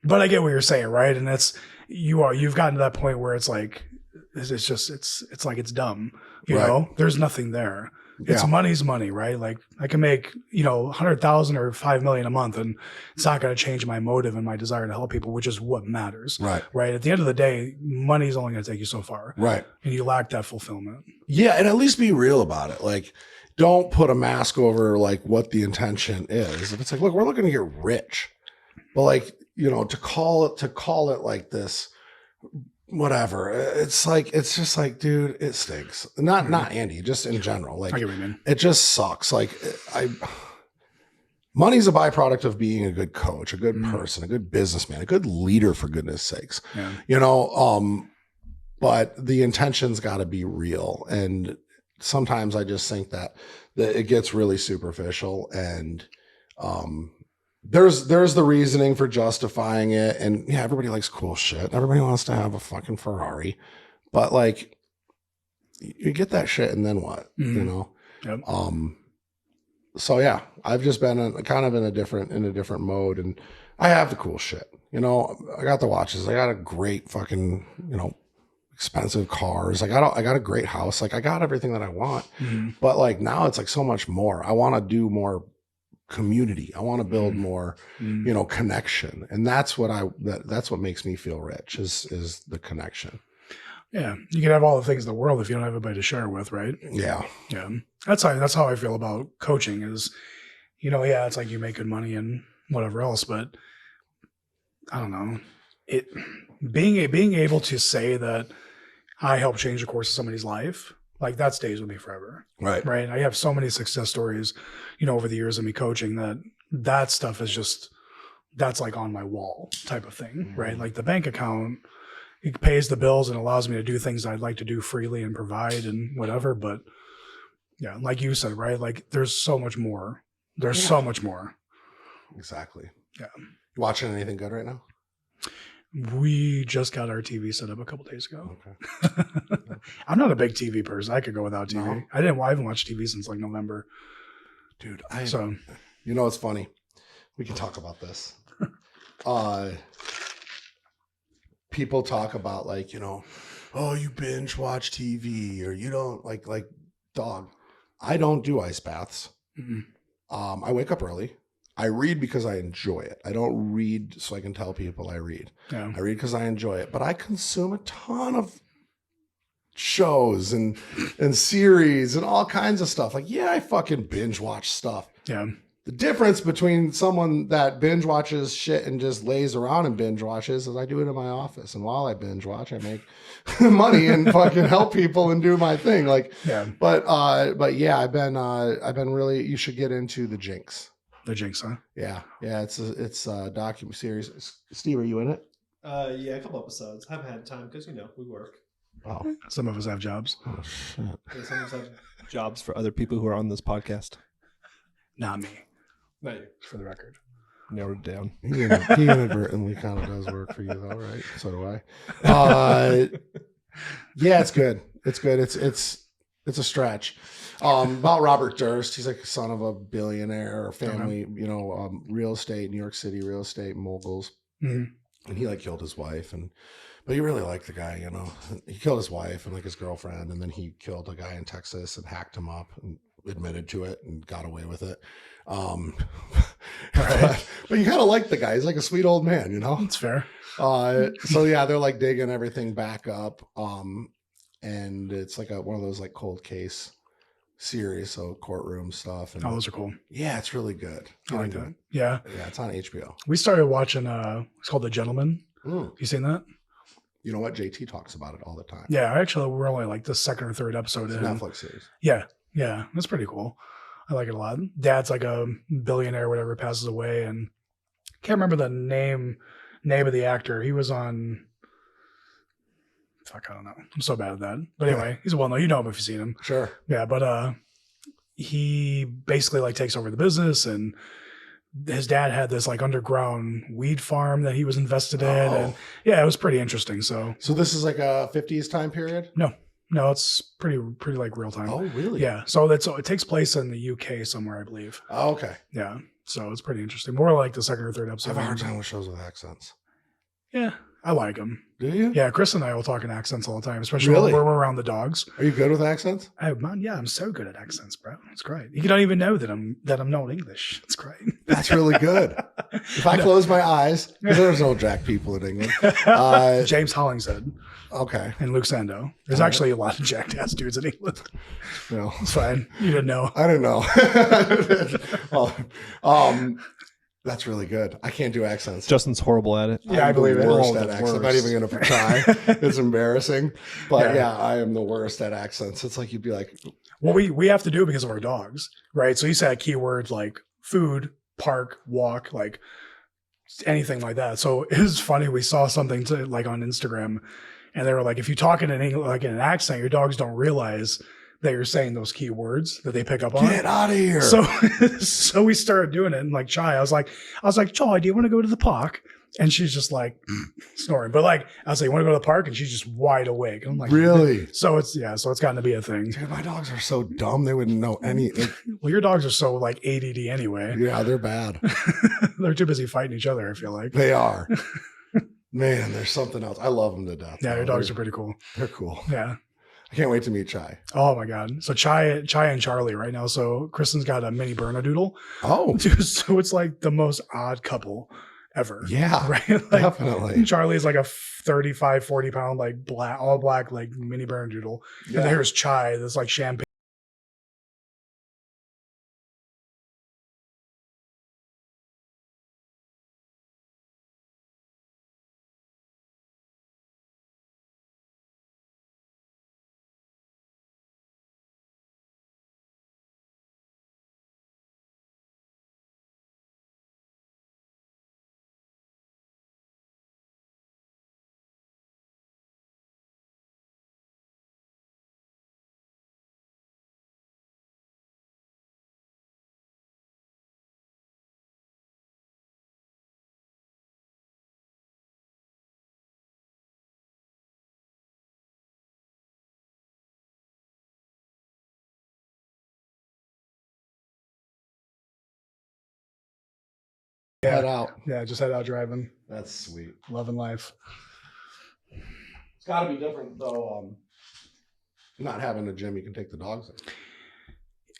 [SPEAKER 3] I get what you're saying, right? And you've gotten to that point where it's like it's like it's dumb, you
[SPEAKER 1] Right.
[SPEAKER 3] know. There's nothing there. It's money's money, right? Like I can make, 100,000 or 5 million a month, and it's not going to change my motive and my desire to help people, which is what matters.
[SPEAKER 1] Right.
[SPEAKER 3] Right. At the end of the day, money is only going to take you so far.
[SPEAKER 1] Right.
[SPEAKER 3] And you lack that fulfillment.
[SPEAKER 1] Yeah. And at least be real about it. Like, don't put a mask over like what the intention is. If it's like, look, we're looking to get rich, but like, to call it like this, whatever. It's just like, dude, it stinks. Not Andy, just in general. Like,
[SPEAKER 3] I get what you mean.
[SPEAKER 1] it just sucks. Like money's a byproduct of being a good coach, a good person, a good businessman, a good leader, for goodness sakes.
[SPEAKER 3] Yeah.
[SPEAKER 1] But the intention's got to be real. And sometimes I just think that it gets really superficial, and there's the reasoning for justifying it. And yeah, everybody likes cool shit. Everybody wants to have a fucking Ferrari, but like you get that shit and then what,
[SPEAKER 3] Yep.
[SPEAKER 1] So yeah, I've just been kind of in a different mode, and I have the cool shit. I got the watches. I got a great fucking, expensive cars. I got a great house. Like I got everything that I want, but like now it's like so much more. I want to do more community. I want to build more, connection. And that's what makes me feel rich is the connection.
[SPEAKER 3] Yeah. You can have all the things in the world if you don't have anybody to share with, right?
[SPEAKER 1] Yeah.
[SPEAKER 3] Yeah. That's how I feel about coaching is, it's like you make good money and whatever else, but I don't know. Being able to say that I helped change the course of somebody's life, like that stays with me forever.
[SPEAKER 1] Right.
[SPEAKER 3] Right. I have so many success stories, over the years of me coaching that stuff is that's like on my wall type of thing. Right. Like the bank account, it pays the bills and allows me to do things I'd like to do freely and provide and whatever. But yeah, like you said, right. Like there's so much more. There's so much more.
[SPEAKER 1] Exactly.
[SPEAKER 3] Yeah.
[SPEAKER 1] You watching anything good right now?
[SPEAKER 3] We just got our TV set up a couple days ago.
[SPEAKER 1] Okay.
[SPEAKER 3] I'm not a big TV person. I could go without TV.
[SPEAKER 1] No?
[SPEAKER 3] I haven't watched TV since like November.
[SPEAKER 1] Dude, it's funny. We can talk about this. People talk about like, oh, you binge watch TV or you don't like dog. I don't do ice baths.
[SPEAKER 3] Mm-hmm.
[SPEAKER 1] I wake up early. I read because I enjoy it. I don't read so I can tell people I read.
[SPEAKER 3] Yeah.
[SPEAKER 1] I read because I enjoy it. But I consume a ton of shows and series and all kinds of stuff. Like, yeah, I fucking binge watch stuff.
[SPEAKER 3] Yeah.
[SPEAKER 1] The difference between someone that binge watches shit and just lays around and binge watches is I do it in my office. And while I binge watch, I make money and fucking help people and do my thing. Like,
[SPEAKER 3] Yeah.
[SPEAKER 1] But yeah, I've been really, you should get into The Jinx.
[SPEAKER 3] The Jinx, huh?
[SPEAKER 1] Yeah. It's a documentary series. Steve, are you in it?
[SPEAKER 2] Yeah, a couple episodes. Haven't had time because we work.
[SPEAKER 1] Oh.
[SPEAKER 3] Some of us have jobs.
[SPEAKER 1] Oh shit.
[SPEAKER 2] Yeah, some of us have jobs for other people who are on this podcast.
[SPEAKER 3] Not me,
[SPEAKER 2] Not you.
[SPEAKER 3] for the record.
[SPEAKER 2] Narrowed it down.
[SPEAKER 1] He inadvertently kind of does work for you though, right? So do I. Yeah, it's good. It's good. It's a stretch. About Robert Durst. He's like a son of a billionaire or family, real estate, New York City real estate moguls.
[SPEAKER 3] Mm-hmm.
[SPEAKER 1] And he like killed his wife but you really like the guy, He killed his wife and like his girlfriend, and then he killed a guy in Texas and hacked him up and admitted to it and got away with it. But you kind of like the guy. He's like a sweet old man,
[SPEAKER 3] That's fair.
[SPEAKER 1] So yeah, they're like digging everything back up. And it's like one of those like cold case series, so courtroom stuff. And
[SPEAKER 3] Those are cool.
[SPEAKER 1] yeah, it's really good.
[SPEAKER 3] I like that. Yeah.
[SPEAKER 1] Yeah, it's on HBO.
[SPEAKER 3] We started watching, it's called The Gentleman.
[SPEAKER 1] Mm.
[SPEAKER 3] You seen that?
[SPEAKER 1] You know what? JT talks about it all the time.
[SPEAKER 3] Yeah, actually, we're only like the second or third episode
[SPEAKER 1] It's a
[SPEAKER 3] in.
[SPEAKER 1] Netflix series.
[SPEAKER 3] Yeah, that's pretty cool. I like it a lot. Dad's like a billionaire, whatever, passes away, and can't remember the name of the actor. He was on. Fuck, I don't know. I'm so bad at that. But anyway, he's a well-known. You know him if you've seen him.
[SPEAKER 1] Sure.
[SPEAKER 3] Yeah, but he basically like takes over the business, and his dad had this like underground weed farm that he was invested in, and yeah, it was pretty interesting. So
[SPEAKER 1] this is like a 50s time period?
[SPEAKER 3] No, it's pretty like real time.
[SPEAKER 1] Oh, really?
[SPEAKER 3] Yeah. So it takes place in the UK somewhere, I believe.
[SPEAKER 1] Oh, okay.
[SPEAKER 3] Yeah. So it's pretty interesting. More like the second or third
[SPEAKER 1] I
[SPEAKER 3] episode.
[SPEAKER 1] have a hard time with shows with accents.
[SPEAKER 3] Yeah, I like them.
[SPEAKER 1] Do you?
[SPEAKER 3] Yeah, Chris and I will talk in accents all the time, especially
[SPEAKER 1] Really?
[SPEAKER 3] when we're around the dogs.
[SPEAKER 1] Are you good with accents?
[SPEAKER 3] Oh man, yeah, I'm so good at accents, bro. It's great. You don't even know that I'm not English. It's great.
[SPEAKER 1] That's really good. If I close my eyes, because there's no Jack people in England.
[SPEAKER 3] James Hollingshead
[SPEAKER 1] Okay.
[SPEAKER 3] and Luke Sando. There's actually a lot of jacked ass dudes in England.
[SPEAKER 1] No,
[SPEAKER 3] It's fine. You didn't know.
[SPEAKER 1] I don't know. That's really good. I can't do accents.
[SPEAKER 2] Justin's horrible at it.
[SPEAKER 3] Yeah, I believe it.
[SPEAKER 1] Worst
[SPEAKER 2] Oh,
[SPEAKER 1] at
[SPEAKER 2] the
[SPEAKER 1] accents. I'm not
[SPEAKER 2] worst.
[SPEAKER 1] even going to try. It's embarrassing. But
[SPEAKER 3] Yeah.
[SPEAKER 1] yeah, I am the worst at accents. It's like you'd be like,
[SPEAKER 3] Well, we have to do it because of our dogs, right? So you said keywords like food, park, walk, like anything like that. So it was funny. We saw something like on Instagram, and they were like, if you talk in an accent, your dogs don't realize that you're saying those key words that they pick up on.
[SPEAKER 1] get out of here.
[SPEAKER 3] So we started doing it. And like Chai, I was like, Chai, do you want to go to the park? And she's just like snoring. But like, I was like, you want to go to the park? And she's just wide awake. And I'm like,
[SPEAKER 1] Really?
[SPEAKER 3] So it's gotten to be a thing.
[SPEAKER 1] Dude, my dogs are so dumb. They wouldn't know any.
[SPEAKER 3] Well, your dogs are so like ADD anyway.
[SPEAKER 1] Yeah, they're bad.
[SPEAKER 3] They're too busy fighting each other, I feel like.
[SPEAKER 1] They are. Man, there's something else. I love them to death.
[SPEAKER 3] Yeah,
[SPEAKER 1] though.
[SPEAKER 3] your dogs are pretty cool.
[SPEAKER 1] They're cool.
[SPEAKER 3] Yeah.
[SPEAKER 1] I can't wait to meet Chai.
[SPEAKER 3] Oh my God. So Chai and Charlie right now. So Kristen's got a mini Bernedoodle.
[SPEAKER 1] Oh,
[SPEAKER 3] Dude, so it's like the most odd couple ever.
[SPEAKER 1] yeah,
[SPEAKER 3] Right? Like,
[SPEAKER 1] definitely.
[SPEAKER 3] Charlie is like a 35, 40 pound, like all black, like mini Bernedoodle. And then here's Chai, this like champagne.
[SPEAKER 1] Head out.
[SPEAKER 3] Yeah, just head out driving,
[SPEAKER 1] That's sweet.
[SPEAKER 3] loving life.
[SPEAKER 1] It's got to be different though. Not having a gym, you can take the dogs in.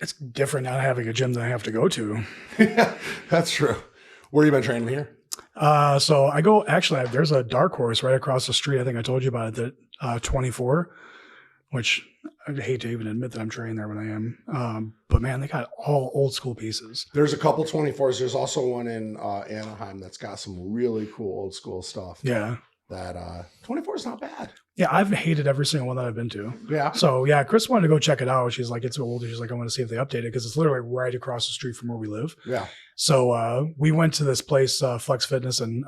[SPEAKER 3] It's different not having a gym that I have to go to.
[SPEAKER 1] That's true. Where you been training here?
[SPEAKER 3] So I go, actually, there's a dark horse right across the street. I think I told you about it, that 24, which I hate to even admit that I'm training there when I am. But man, they got all old school pieces.
[SPEAKER 1] There's a couple 24s. There's also one in Anaheim that's got some really cool old school stuff.
[SPEAKER 3] Yeah.
[SPEAKER 1] That 24 is not bad.
[SPEAKER 3] Yeah, I've hated every single one that I've been to.
[SPEAKER 1] Yeah.
[SPEAKER 3] So yeah, Chris wanted to go check it out. She's like, it's old. She's like, I want to see if they update it because it's literally right across the street from where we live.
[SPEAKER 1] Yeah.
[SPEAKER 3] So we went to this place, Flex Fitness, and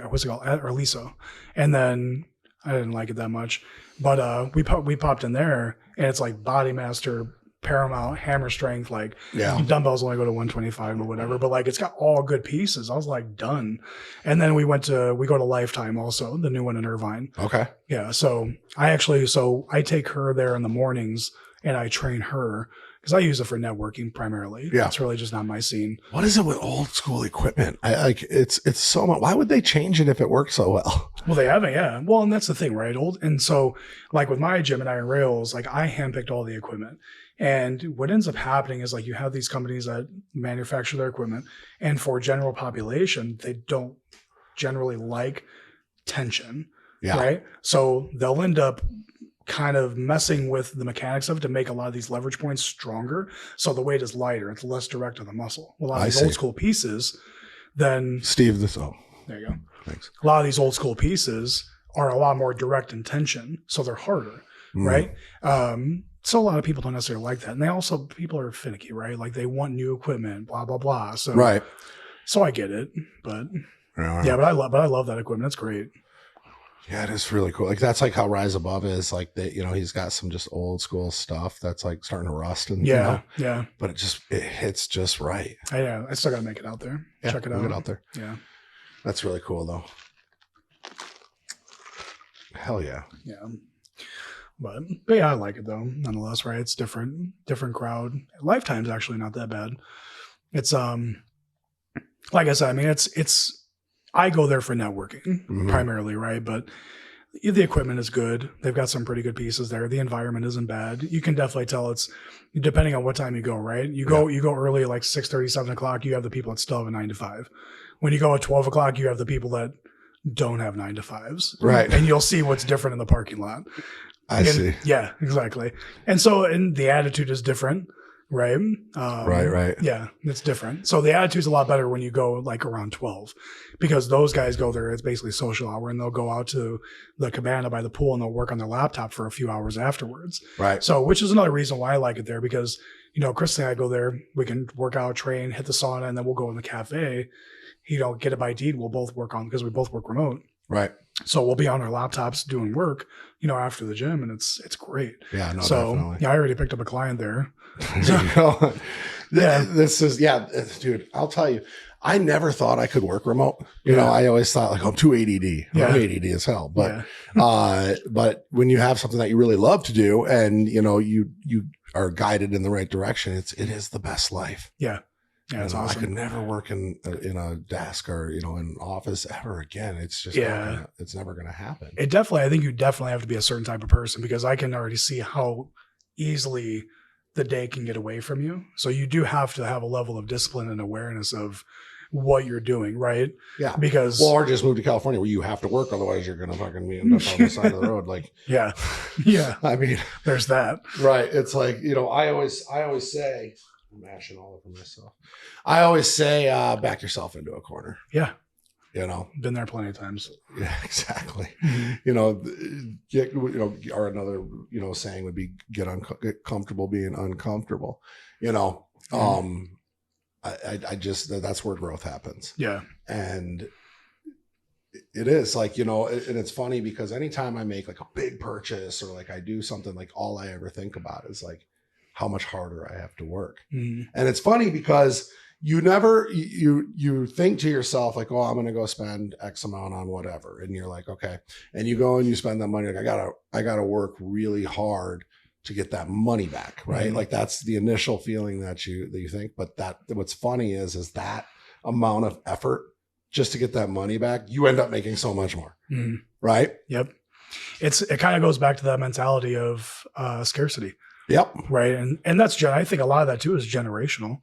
[SPEAKER 3] what's it called? Arliso. And then I didn't like it that much, but we popped in there, and it's like Body Master, Paramount, Hammer Strength, like dumbbells only go to 125 or whatever, but like it's got all good pieces. I was like done. And then we go to Lifetime also, the new one in Irvine.
[SPEAKER 1] Okay.
[SPEAKER 3] Yeah. So I take her there in the mornings and I train her because I use it for networking primarily.
[SPEAKER 1] Yeah.
[SPEAKER 3] It's really just not my scene.
[SPEAKER 1] What is it with old school equipment? I like it's so much. Why would they change it if it works so well?
[SPEAKER 3] Well, they haven't, yeah. Well, and that's the thing, right? And so like with my gym and Iron Rails, like I handpicked all the equipment. And what ends up happening is like you have these companies that manufacture their equipment, and for general population, they don't generally like tension, right? So they'll end up kind of messing with the mechanics of it to make a lot of these leverage points stronger. So the weight is lighter. It's less direct on the muscle. A lot of these old school pieces, then
[SPEAKER 1] Steve this.
[SPEAKER 3] There you go.
[SPEAKER 1] Thanks.
[SPEAKER 3] A lot of these old school pieces are a lot more direct in tension, so they're harder, right? So a lot of people don't necessarily like that. And they also, people are finicky, right? Like they want new equipment, blah, blah, blah. So,
[SPEAKER 1] Right.
[SPEAKER 3] So I get it, but yeah, but I love that equipment. It's great.
[SPEAKER 1] Yeah, it is really cool. Like that's like how Rise Above is. Like that, he's got some just old school stuff that's like starting to rust and
[SPEAKER 3] yeah.
[SPEAKER 1] But it hits just right.
[SPEAKER 3] I still gotta make it out there.
[SPEAKER 1] Yeah,
[SPEAKER 3] Check it out.
[SPEAKER 1] Get out there.
[SPEAKER 3] Yeah.
[SPEAKER 1] That's really cool though. Hell yeah.
[SPEAKER 3] Yeah. But yeah, I like it though, nonetheless, right? It's different crowd. Lifetime's actually not that bad. It's like I said, I mean it's I go there for networking primarily, right? But the equipment is good. They've got some pretty good pieces there. The environment isn't bad. You can definitely tell it's depending on what time you go, right? You go early, like 6:30, 7 o'clock, you have the people that still have a 9 to 5. When you go at 12 o'clock, you have the people that don't have 9 to 5s.
[SPEAKER 1] Right.
[SPEAKER 3] And you'll see what's different in the parking lot.
[SPEAKER 1] I see.
[SPEAKER 3] Yeah, exactly. And so, and the attitude is different, right?
[SPEAKER 1] Right.
[SPEAKER 3] Yeah, it's different. So the attitude's a lot better when you go like around 12 because those guys go there. It's basically social hour and they'll go out to the cabana by the pool and they'll work on their laptop for a few hours afterwards.
[SPEAKER 1] Right.
[SPEAKER 3] So, which is another reason why I like it there because, Chris and I go there, we can work out, train, hit the sauna, and then we'll go in the cafe, get a bite to eat. We'll both work on because we both work remote.
[SPEAKER 1] Right.
[SPEAKER 3] So we'll be on our laptops doing work, after the gym, and it's great.
[SPEAKER 1] Yeah, no,
[SPEAKER 3] so,
[SPEAKER 1] definitely.
[SPEAKER 3] Yeah, I already picked up a client there.
[SPEAKER 1] There you go.
[SPEAKER 3] Yeah.
[SPEAKER 1] This is, dude, I'll tell you, I never thought I could work remote. I always thought like, I'm too ADD.
[SPEAKER 3] Yeah.
[SPEAKER 1] I'm ADD as hell. But, but when you have something that you really love to do and, you are guided in the right direction, it is the best life.
[SPEAKER 3] Yeah. Yeah, it's awesome.
[SPEAKER 1] I could never work in a desk or in an office ever again. It's just it's never going to happen.
[SPEAKER 3] I think you definitely have to be a certain type of person because I can already see how easily the day can get away from you. So you do have to have a level of discipline and awareness of what you're doing, right?
[SPEAKER 1] Yeah.
[SPEAKER 3] Because
[SPEAKER 1] or just move to California where you have to work, otherwise you're going to fucking be on the side of the road. Like,
[SPEAKER 3] yeah.
[SPEAKER 1] I mean,
[SPEAKER 3] there's that.
[SPEAKER 1] Right. It's like I always say. I'm mashing all over myself. I always say, back yourself into a corner.
[SPEAKER 3] Yeah.
[SPEAKER 1] Been
[SPEAKER 3] there plenty of times.
[SPEAKER 1] Yeah, exactly.
[SPEAKER 3] Mm-hmm.
[SPEAKER 1] Or another, saying would be get comfortable being uncomfortable. I just, that's where growth happens.
[SPEAKER 3] Yeah.
[SPEAKER 1] And it is like, and it's funny because anytime I make like a big purchase or like I do something, like all I ever think about is like, how much harder I have to work.
[SPEAKER 3] Mm-hmm.
[SPEAKER 1] And it's funny because you think to yourself like, oh, I'm going to go spend X amount on whatever. And you're like, okay. And you go and you spend that money. Like I gotta work really hard to get that money back. Right. Mm-hmm. Like that's the initial feeling that you think, but what's funny is that amount of effort just to get that money back, you end up making so much more.
[SPEAKER 3] Mm-hmm.
[SPEAKER 1] Right.
[SPEAKER 3] Yep. It kind of goes back to that mentality of scarcity.
[SPEAKER 1] Yep.
[SPEAKER 3] Right. And that's, I think a lot of that too is generational,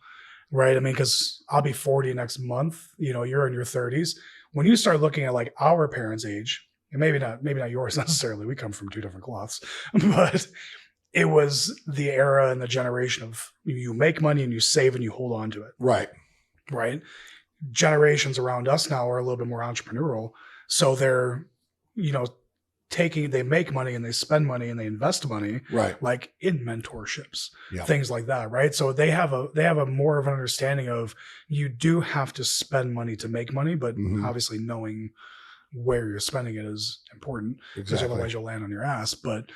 [SPEAKER 3] right? I mean, cause I'll be 40 next month, you're in your 30s. When you start looking at like our parents' age, and maybe not yours necessarily, we come from two different cloths, but it was the era and the generation of you make money and you save and you hold on to it.
[SPEAKER 1] Right.
[SPEAKER 3] Right. Generations around us now are a little bit more entrepreneurial. So they're, they make money and they spend money and they invest money,
[SPEAKER 1] right? Like
[SPEAKER 3] in mentorships, things like that, right? So they have a more of an understanding of you do have to spend money to make money, but obviously knowing where you're spending it is important because otherwise you'll land on your ass. But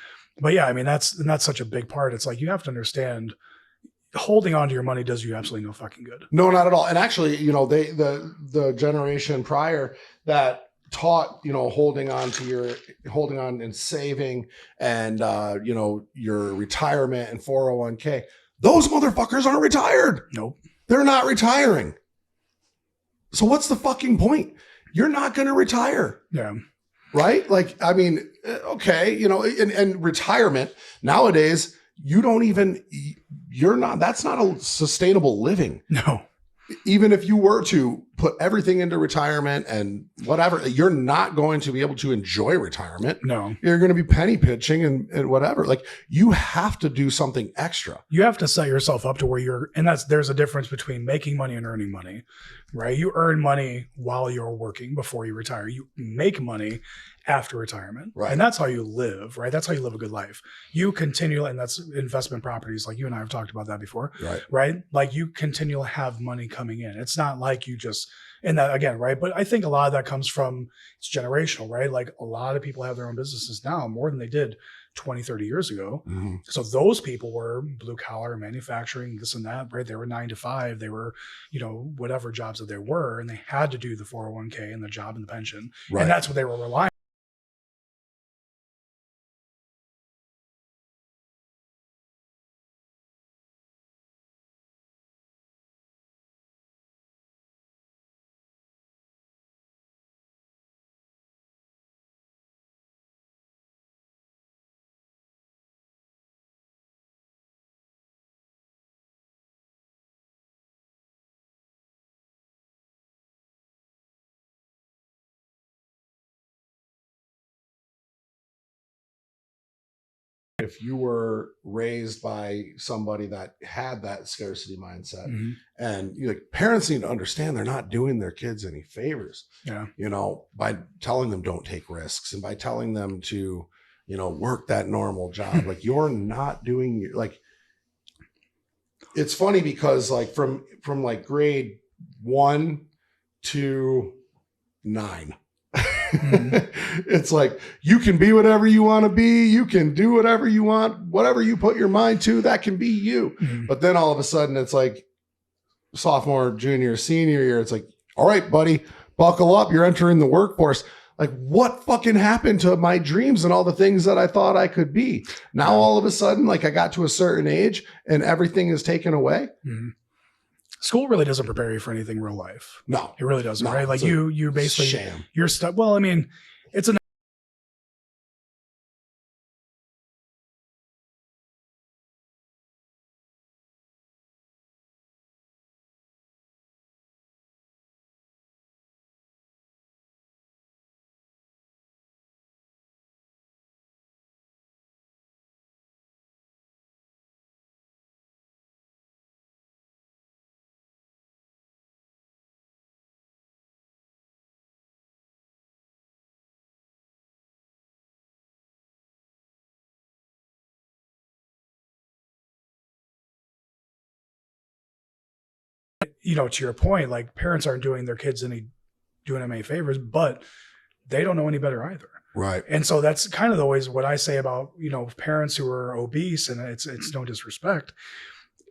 [SPEAKER 3] yeah, I mean that's such a big part. It's like you have to understand holding on to your money does you absolutely no fucking good.
[SPEAKER 1] No, not at all. And actually, the generation prior that taught, holding on and saving and, your retirement and 401k, those motherfuckers aren't retired.
[SPEAKER 3] Nope.
[SPEAKER 1] They're not retiring. So what's the fucking point? You're not going to retire.
[SPEAKER 3] Yeah.
[SPEAKER 1] Right. Like, I mean, okay. And retirement nowadays, that's not a sustainable living.
[SPEAKER 3] No.
[SPEAKER 1] even if you were to put everything into retirement and whatever, you're not going to be able to enjoy retirement.
[SPEAKER 3] No.
[SPEAKER 1] You're going to be penny pitching and whatever. Like, you have to do something extra.
[SPEAKER 3] You have to set yourself up to where there's a difference between making money and earning money, right? You earn money while you're working before you retire. You make money after retirement.
[SPEAKER 1] Right.
[SPEAKER 3] And that's how you live, right? That's how you live a good life. You continually, and that's investment properties. Like you and I have talked about that before, right? Like you continually have money coming in. It's not like you just, and that again, right? But I think a lot of that comes from, it's generational, right? Like a lot of people have their own businesses now more than they did 20, 30 years ago.
[SPEAKER 1] Mm-hmm.
[SPEAKER 3] So those people were blue collar, manufacturing, this and that, right? They were 9 to 5. They were, whatever jobs that they were, and they had to do the 401k and the job and the pension.
[SPEAKER 1] Right.
[SPEAKER 3] And that's what they were relying.
[SPEAKER 1] If you were raised by somebody that had that scarcity mindset,
[SPEAKER 3] Mm-hmm.
[SPEAKER 1] and parents need to understand they're not doing their kids any favors,
[SPEAKER 3] Yeah.
[SPEAKER 1] By telling them don't take risks and by telling them to, work that normal job. Like, you're not doing, like, it's funny because like from like grade 1 to 9, it's like, you can be whatever you want to be. You can do whatever you want, whatever you put your mind to, that can be you.
[SPEAKER 3] Mm-hmm.
[SPEAKER 1] But then all of a sudden it's like sophomore, junior, senior year. It's like, all right, buddy, buckle up. You're entering the workforce. Like, what fucking happened to my dreams and all the things that I thought I could be? Now, all of a sudden, like, I got to a certain age and everything is taken away.
[SPEAKER 3] Mm-hmm. School really doesn't prepare you for anything in real life.
[SPEAKER 1] No,
[SPEAKER 3] it really doesn't,
[SPEAKER 1] no,
[SPEAKER 3] right? Like you basically,
[SPEAKER 1] sham.
[SPEAKER 3] you're stuck. Well, I mean, it's a to your point, like parents aren't doing their kids doing them any favors, but they don't know any better either.
[SPEAKER 1] Right.
[SPEAKER 3] And so that's kind of always what I say about, parents who are obese, and it's no disrespect.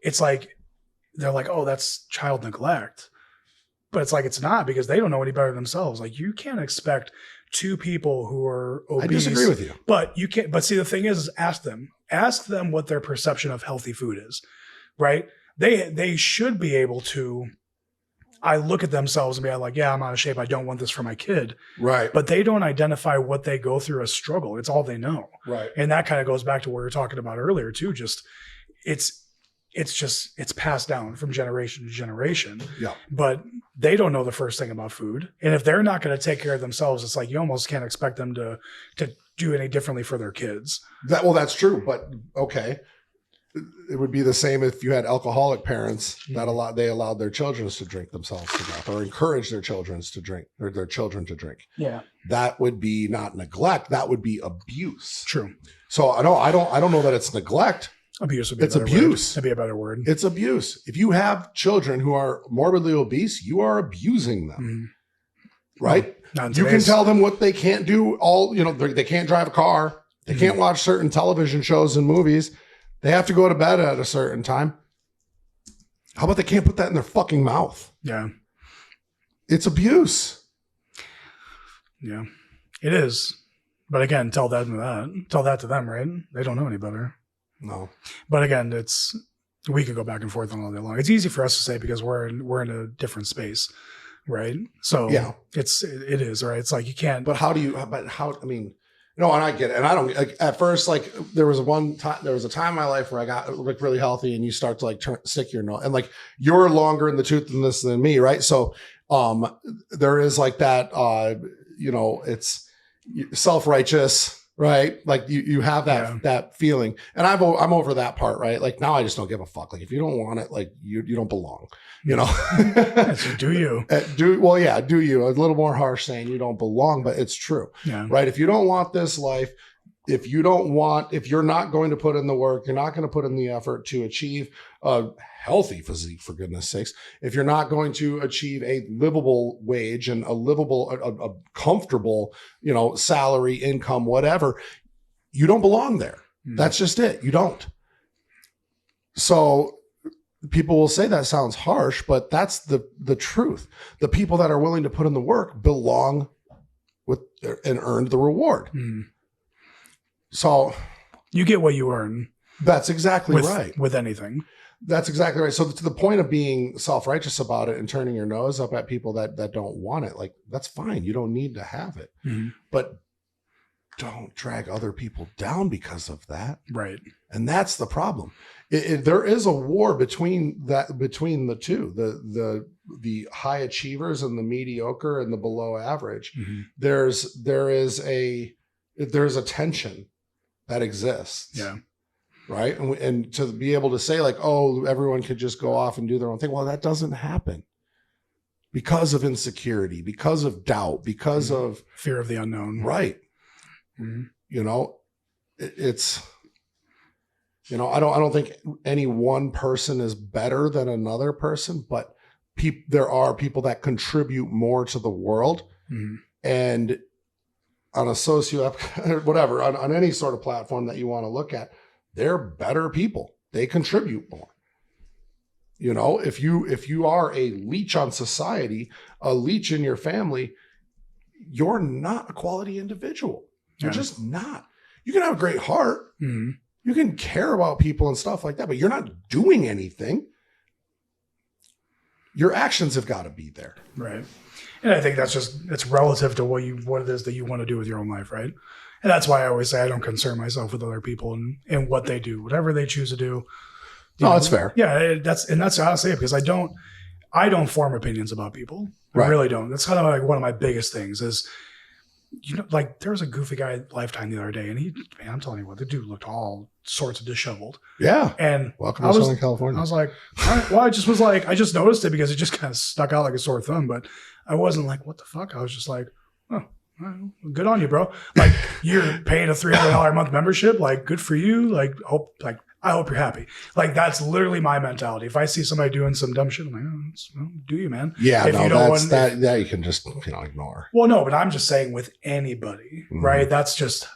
[SPEAKER 3] It's like, they're like, oh, that's child neglect. But it's like, it's not, because they don't know any better themselves. Like, you can't expect two people who are obese.
[SPEAKER 1] I disagree with you.
[SPEAKER 3] But you can't, but see, the thing is ask them what their perception of healthy food is, right? They should be able to, I look at themselves and be like, yeah, I'm out of shape. I don't want this for my kid.
[SPEAKER 1] Right.
[SPEAKER 3] But they don't identify what they go through as struggle. It's all they know.
[SPEAKER 1] Right.
[SPEAKER 3] And that kind of goes back to what we were talking about earlier too. Just it's passed down from generation to generation.
[SPEAKER 1] Yeah.
[SPEAKER 3] But they don't know the first thing about food. And if they're not going to take care of themselves, it's like, you almost can't expect them to do any differently for their kids.
[SPEAKER 1] That's true. But okay. It would be the same if you had alcoholic parents that they allowed their children to drink themselves to death, or encouraged their children to drink, or their children to drink.
[SPEAKER 3] Yeah.
[SPEAKER 1] That would be not neglect. That would be abuse.
[SPEAKER 3] True.
[SPEAKER 1] So I don't know that it's neglect.
[SPEAKER 3] Abuse would be
[SPEAKER 1] It's abuse.
[SPEAKER 3] That'd be a better word.
[SPEAKER 1] It's abuse. If you have children who are morbidly obese, you are abusing them. Right? You can tell them what they can't do. They can't drive a car. They can't watch certain television shows and movies. They have to go to bed at a certain time. How about they can't put that in their fucking mouth?
[SPEAKER 3] Yeah.
[SPEAKER 1] It's abuse.
[SPEAKER 3] Yeah, it is. But again, tell that to them, right? They don't know any better.
[SPEAKER 1] No.
[SPEAKER 3] But again, we could go back and forth on all day long. It's easy for us to say because we're in a different space, right? So yeah, it is, right? It's like you can't.
[SPEAKER 1] But I mean, No, and I get it. And I don't like at first, like there was a time in my life where I got like really healthy and you start to like stick your nose and like you're longer in the tooth than this than me. Right. So, there is like that, it's self-righteous, right? Like you have that feeling and I'm over that part, right? Like now I just don't give a fuck. Like if you don't want it, like you don't belong,
[SPEAKER 3] So do you?
[SPEAKER 1] Do you? A little more harsh saying you don't belong, but it's true, right? If you don't want this life, if you're not going to put in the work, you're not going to put in the effort to achieve a healthy physique, for goodness sakes, if you're not going to achieve a livable wage and a comfortable, salary, income, whatever, you don't belong there. That's just it. You don't. So people will say that sounds harsh, but that's the truth. The people that are willing to put in the work belong with and earned the reward. So
[SPEAKER 3] you get what you earn.
[SPEAKER 1] That's exactly right.
[SPEAKER 3] With anything.
[SPEAKER 1] That's exactly right. So to the point of being self-righteous about it and turning your nose up at people that don't want it, like that's fine. You don't need to have it, but don't drag other people down because of that.
[SPEAKER 3] Right.
[SPEAKER 1] And that's the problem. There is a war between the two, the high achievers and the mediocre and the below average. There's a tension that exists.
[SPEAKER 3] Yeah.
[SPEAKER 1] Right. And to be able to say like, oh, everyone could just go off and do their own thing. Well, that doesn't happen because of insecurity, because of doubt, because of
[SPEAKER 3] fear of the unknown.
[SPEAKER 1] Right. It's, I don't think any one person is better than another person, but there are people that contribute more to the world. And on a whatever, on any sort of platform that you want to look at, they're better people. They contribute more. If you are a leech on society, a leech in your family, you're not a quality individual. You're just not. You can have a great heart. You can care about people and stuff like that, but you're not doing anything. Your actions have got to be there.
[SPEAKER 3] Right. And I think it's relative to what it is that you want to do with your own life, right? And that's why I always say I don't concern myself with other people and what they do, whatever they choose to do.
[SPEAKER 1] That's fair.
[SPEAKER 3] Yeah, that's how I say it because I don't form opinions about people. I really don't. That's kind of like one of my biggest things is, like there was a goofy guy at Lifetime the other day, and I'm telling you what, the dude looked all sorts of disheveled.
[SPEAKER 1] Yeah.
[SPEAKER 3] And
[SPEAKER 1] welcome to Southern California.
[SPEAKER 3] I was like, all right, well, I just noticed it because it just kind of stuck out like a sore thumb, but I wasn't like, what the fuck? I was just like, oh, well, good on you, bro. Like you're paying a $300 a month membership. Like good for you. I hope you're happy. Like that's literally my mentality. If I see somebody doing some dumb shit, I'm like, do you, man?
[SPEAKER 1] Yeah, that you can just ignore.
[SPEAKER 3] Well, no, but I'm just saying with anybody, right? That's just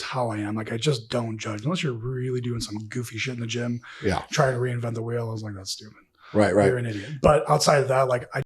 [SPEAKER 3] how I am. Like I just don't judge unless you're really doing some goofy shit in the gym.
[SPEAKER 1] Yeah,
[SPEAKER 3] trying to reinvent the wheel. I was like, that's stupid.
[SPEAKER 1] Right.
[SPEAKER 3] You're an idiot. But outside of that, like I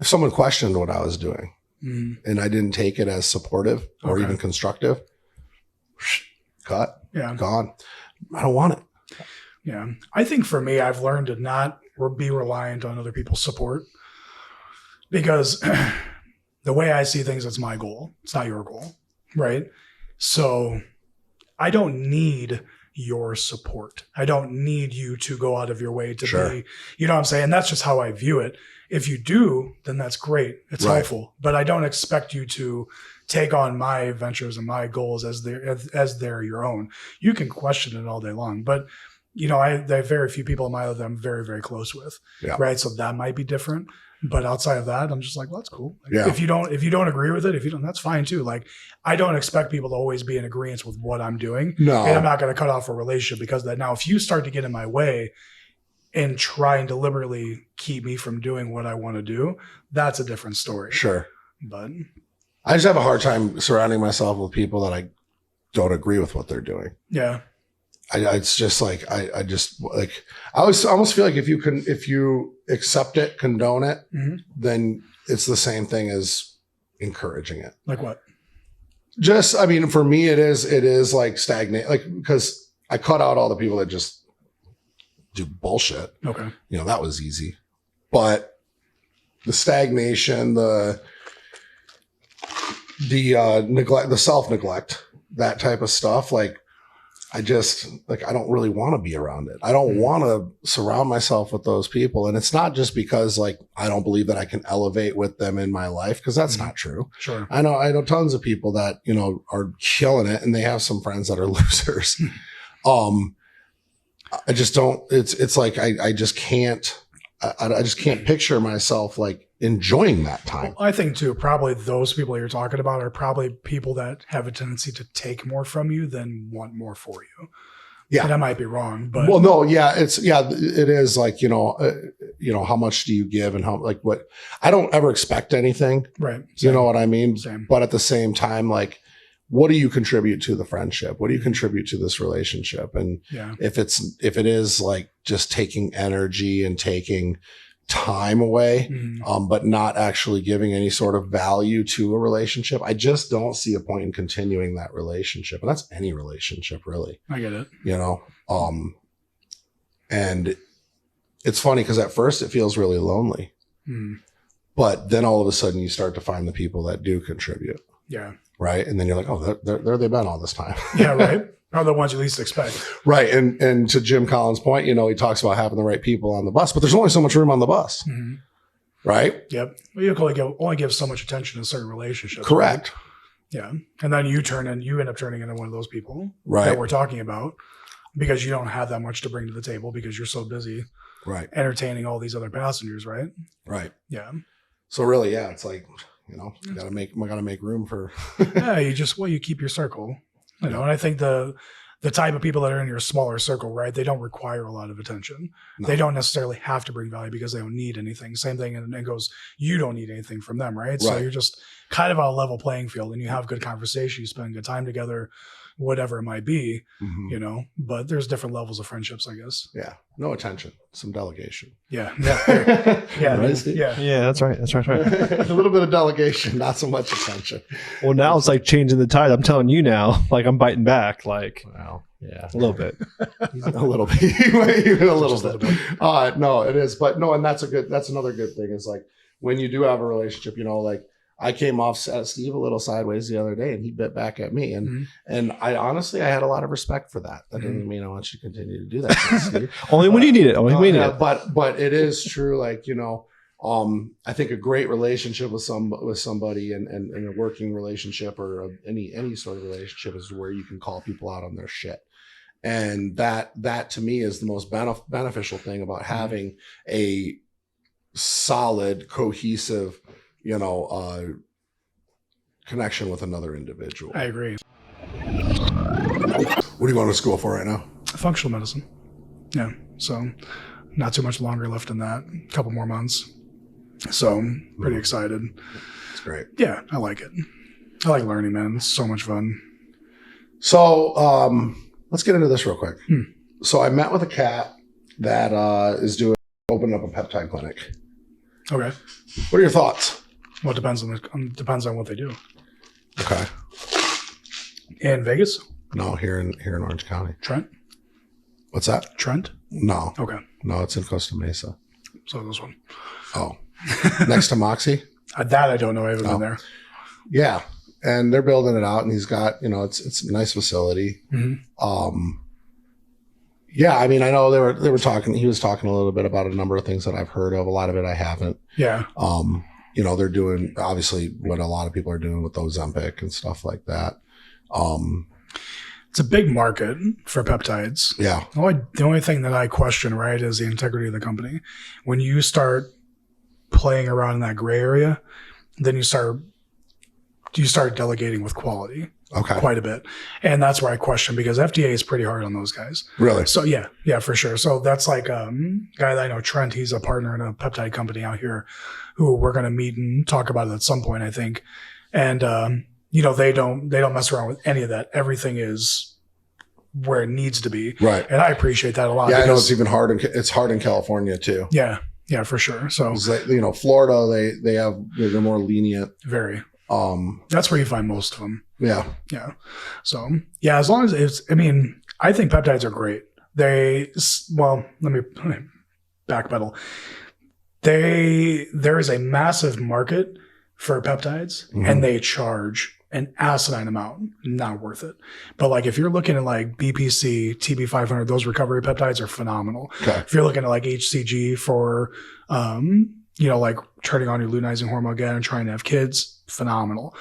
[SPEAKER 1] if someone questioned what I was doing and I didn't take it as supportive or even constructive, cut, gone. I don't want it.
[SPEAKER 3] Yeah. I think for me, I've learned to not be reliant on other people's support because the way I see things, it's my goal. It's not your goal. Right. So I don't need your support. I don't need you to go out of your way to be, you know what I'm saying? That's just how I view it. If you do, then that's great. It's helpful, but I don't expect you to take on my ventures and my goals as they're your own. You can question it all day long, but you know, there are very few people in my life that I'm very, very close with. Yeah. Right. So that might be different. But outside of that, I'm just like, well, that's cool. Like, if you don't agree with it, that's fine too. Like, I don't expect people to always be in agreement with what I'm doing. No. And I'm not going to cut off a relationship because of that. Now, if you start to get in my way and try and deliberately keep me from doing what I want to do, that's a different story.
[SPEAKER 1] Sure.
[SPEAKER 3] But
[SPEAKER 1] I just have a hard time surrounding myself with people that I don't agree with what they're doing.
[SPEAKER 3] Yeah.
[SPEAKER 1] It's just like, I just like, I almost feel like if you accept it, condone it, then it's the same thing as encouraging it.
[SPEAKER 3] Like what?
[SPEAKER 1] Just, I mean, for me, it is like stagnate, like, because I cut out all the people that just do bullshit.
[SPEAKER 3] Okay.
[SPEAKER 1] You know, that was easy, but the stagnation, the neglect, the self-neglect, that type of stuff, like, I don't really want to be around it. I don't want to surround myself with those people. And it's not just because like, I don't believe that I can elevate with them in my life. Cause that's not true.
[SPEAKER 3] Sure.
[SPEAKER 1] I know tons of people that, you know, are killing it and they have some friends that are losers. I just don't, it's like, I just can't picture myself like enjoying that time.
[SPEAKER 3] Well, I think too, probably those people you're talking about are probably people that have a tendency to take more from you than want more for you. Yeah. And I might be wrong, but
[SPEAKER 1] well, no, yeah, it is like, you know, how much do you give and how, like what, I don't ever expect anything.
[SPEAKER 3] Right.
[SPEAKER 1] Same. You know what I mean?
[SPEAKER 3] Same.
[SPEAKER 1] But at the same time, like, what do you contribute to the friendship? What do you contribute to this relationship? And if it is like just taking energy and taking time away, but not actually giving any sort of value to a relationship, I just don't see a point in continuing that relationship. And that's any relationship, really.
[SPEAKER 3] I get it.
[SPEAKER 1] You know, and it's funny because at first it feels really lonely, but then all of a sudden you start to find the people that do contribute.
[SPEAKER 3] Yeah.
[SPEAKER 1] Right. And then you're like, oh, there they've been all this time.
[SPEAKER 3] Yeah. Right. Are the ones you least expect.
[SPEAKER 1] Right. And to Jim Collins' point, you know, he talks about having the right people on the bus, but there's only so much room on the bus. Right.
[SPEAKER 3] Yep. Well, you can only give so much attention to certain relationships.
[SPEAKER 1] Correct.
[SPEAKER 3] Right? Yeah. And then you end up turning into one of those people
[SPEAKER 1] right.
[SPEAKER 3] that we're talking about because you don't have that much to bring to the table because you're so busy
[SPEAKER 1] right.
[SPEAKER 3] entertaining all these other passengers. Right.
[SPEAKER 1] Right.
[SPEAKER 3] Yeah.
[SPEAKER 1] So really, yeah, it's like, you know, I gotta make room for.
[SPEAKER 3] Yeah. You keep your circle, you know, and I think the type of people that are in your smaller circle, right? They don't require a lot of attention. No. They don't necessarily have to bring value because they don't need anything. Same thing. And it goes, you don't need anything from them. Right. So you're just kind of on a level playing field and you have good conversation. You spend good time together, whatever it might be, you know, but there's different levels of friendships, I guess.
[SPEAKER 1] Yeah. No attention, some delegation.
[SPEAKER 3] Yeah. Yeah. Yeah.
[SPEAKER 1] Right?
[SPEAKER 2] Yeah. That's right.
[SPEAKER 1] A little bit of delegation, not so much attention.
[SPEAKER 2] Well, now it's like changing the tide. I'm telling you now, like I'm biting back, like,
[SPEAKER 1] wow. Yeah.
[SPEAKER 2] A little bit.
[SPEAKER 1] A little bit. Even a little bit. No, it is. But no, and that's another good thing is like when you do have a relationship, you know, like I came off at Steve a little sideways the other day and he bit back at me. And I honestly, I had a lot of respect for that. That doesn't mean I want you to continue to do that, Steve.
[SPEAKER 2] Only when you need it. Only when you need it.
[SPEAKER 1] But it is true. Like, you know, I think a great relationship with somebody and a working relationship or any sort of relationship is where you can call people out on their shit. And that to me is the most beneficial thing about having a solid, cohesive, you know, connection with another individual.
[SPEAKER 3] I agree.
[SPEAKER 1] What are you going to school for right now?
[SPEAKER 3] Functional medicine. Yeah. So not too much longer left in that. A couple more months. So I'm pretty excited.
[SPEAKER 1] It's great.
[SPEAKER 3] Yeah, I like it. I like learning, man. It's so much fun.
[SPEAKER 1] So let's get into this real quick. So I met with a cat that is opening up a peptide clinic.
[SPEAKER 3] Okay.
[SPEAKER 1] What are your thoughts?
[SPEAKER 3] Well, it depends on what they do.
[SPEAKER 1] Okay.
[SPEAKER 3] In Vegas?
[SPEAKER 1] No, here in Orange County.
[SPEAKER 3] Trent?
[SPEAKER 1] What's that?
[SPEAKER 3] Trent?
[SPEAKER 1] No.
[SPEAKER 3] Okay.
[SPEAKER 1] No, it's in Costa Mesa.
[SPEAKER 3] So this one.
[SPEAKER 1] Oh. Next to Moxie?
[SPEAKER 3] That I don't know. I haven't been there.
[SPEAKER 1] Yeah. And they're building it out, and he's got, it's a nice facility.
[SPEAKER 3] Mm-hmm.
[SPEAKER 1] Yeah, I mean, I know they were talking, he was talking a little bit about a number of things that I've heard of. A lot of it I haven't.
[SPEAKER 3] Yeah.
[SPEAKER 1] They're doing obviously what a lot of people are doing with Ozempic and stuff like that.
[SPEAKER 3] It's a big market for peptides.
[SPEAKER 1] Yeah.
[SPEAKER 3] The only thing that I question, right, is the integrity of the company. When you start playing around in that gray area, then you start delegating with quality.
[SPEAKER 1] Okay.
[SPEAKER 3] Quite a bit. And that's where I question, because FDA is pretty hard on those guys.
[SPEAKER 1] Really?
[SPEAKER 3] So yeah, for sure. So that's like a guy that I know, Trent, he's a partner in a peptide company out here who we're going to meet and talk about it at some point, I think. And, they don't mess around with any of that. Everything is where it needs to be.
[SPEAKER 1] Right.
[SPEAKER 3] And I appreciate that a lot.
[SPEAKER 1] Yeah, I know it's even hard. It's hard in California too.
[SPEAKER 3] Yeah. Yeah, for sure. So,
[SPEAKER 1] Florida, they're more lenient.
[SPEAKER 3] Very. That's where you find most of them.
[SPEAKER 1] Yeah.
[SPEAKER 3] Yeah. So yeah, as long as I think peptides are great. Let me backpedal. There is a massive market for peptides, and they charge an asinine amount. Not worth it. But like, if you're looking at like BPC, TB500, those recovery peptides are phenomenal.
[SPEAKER 1] Okay.
[SPEAKER 3] If you're looking at like HCG for, like turning on your luteinizing hormone again and trying to have kids, phenomenal.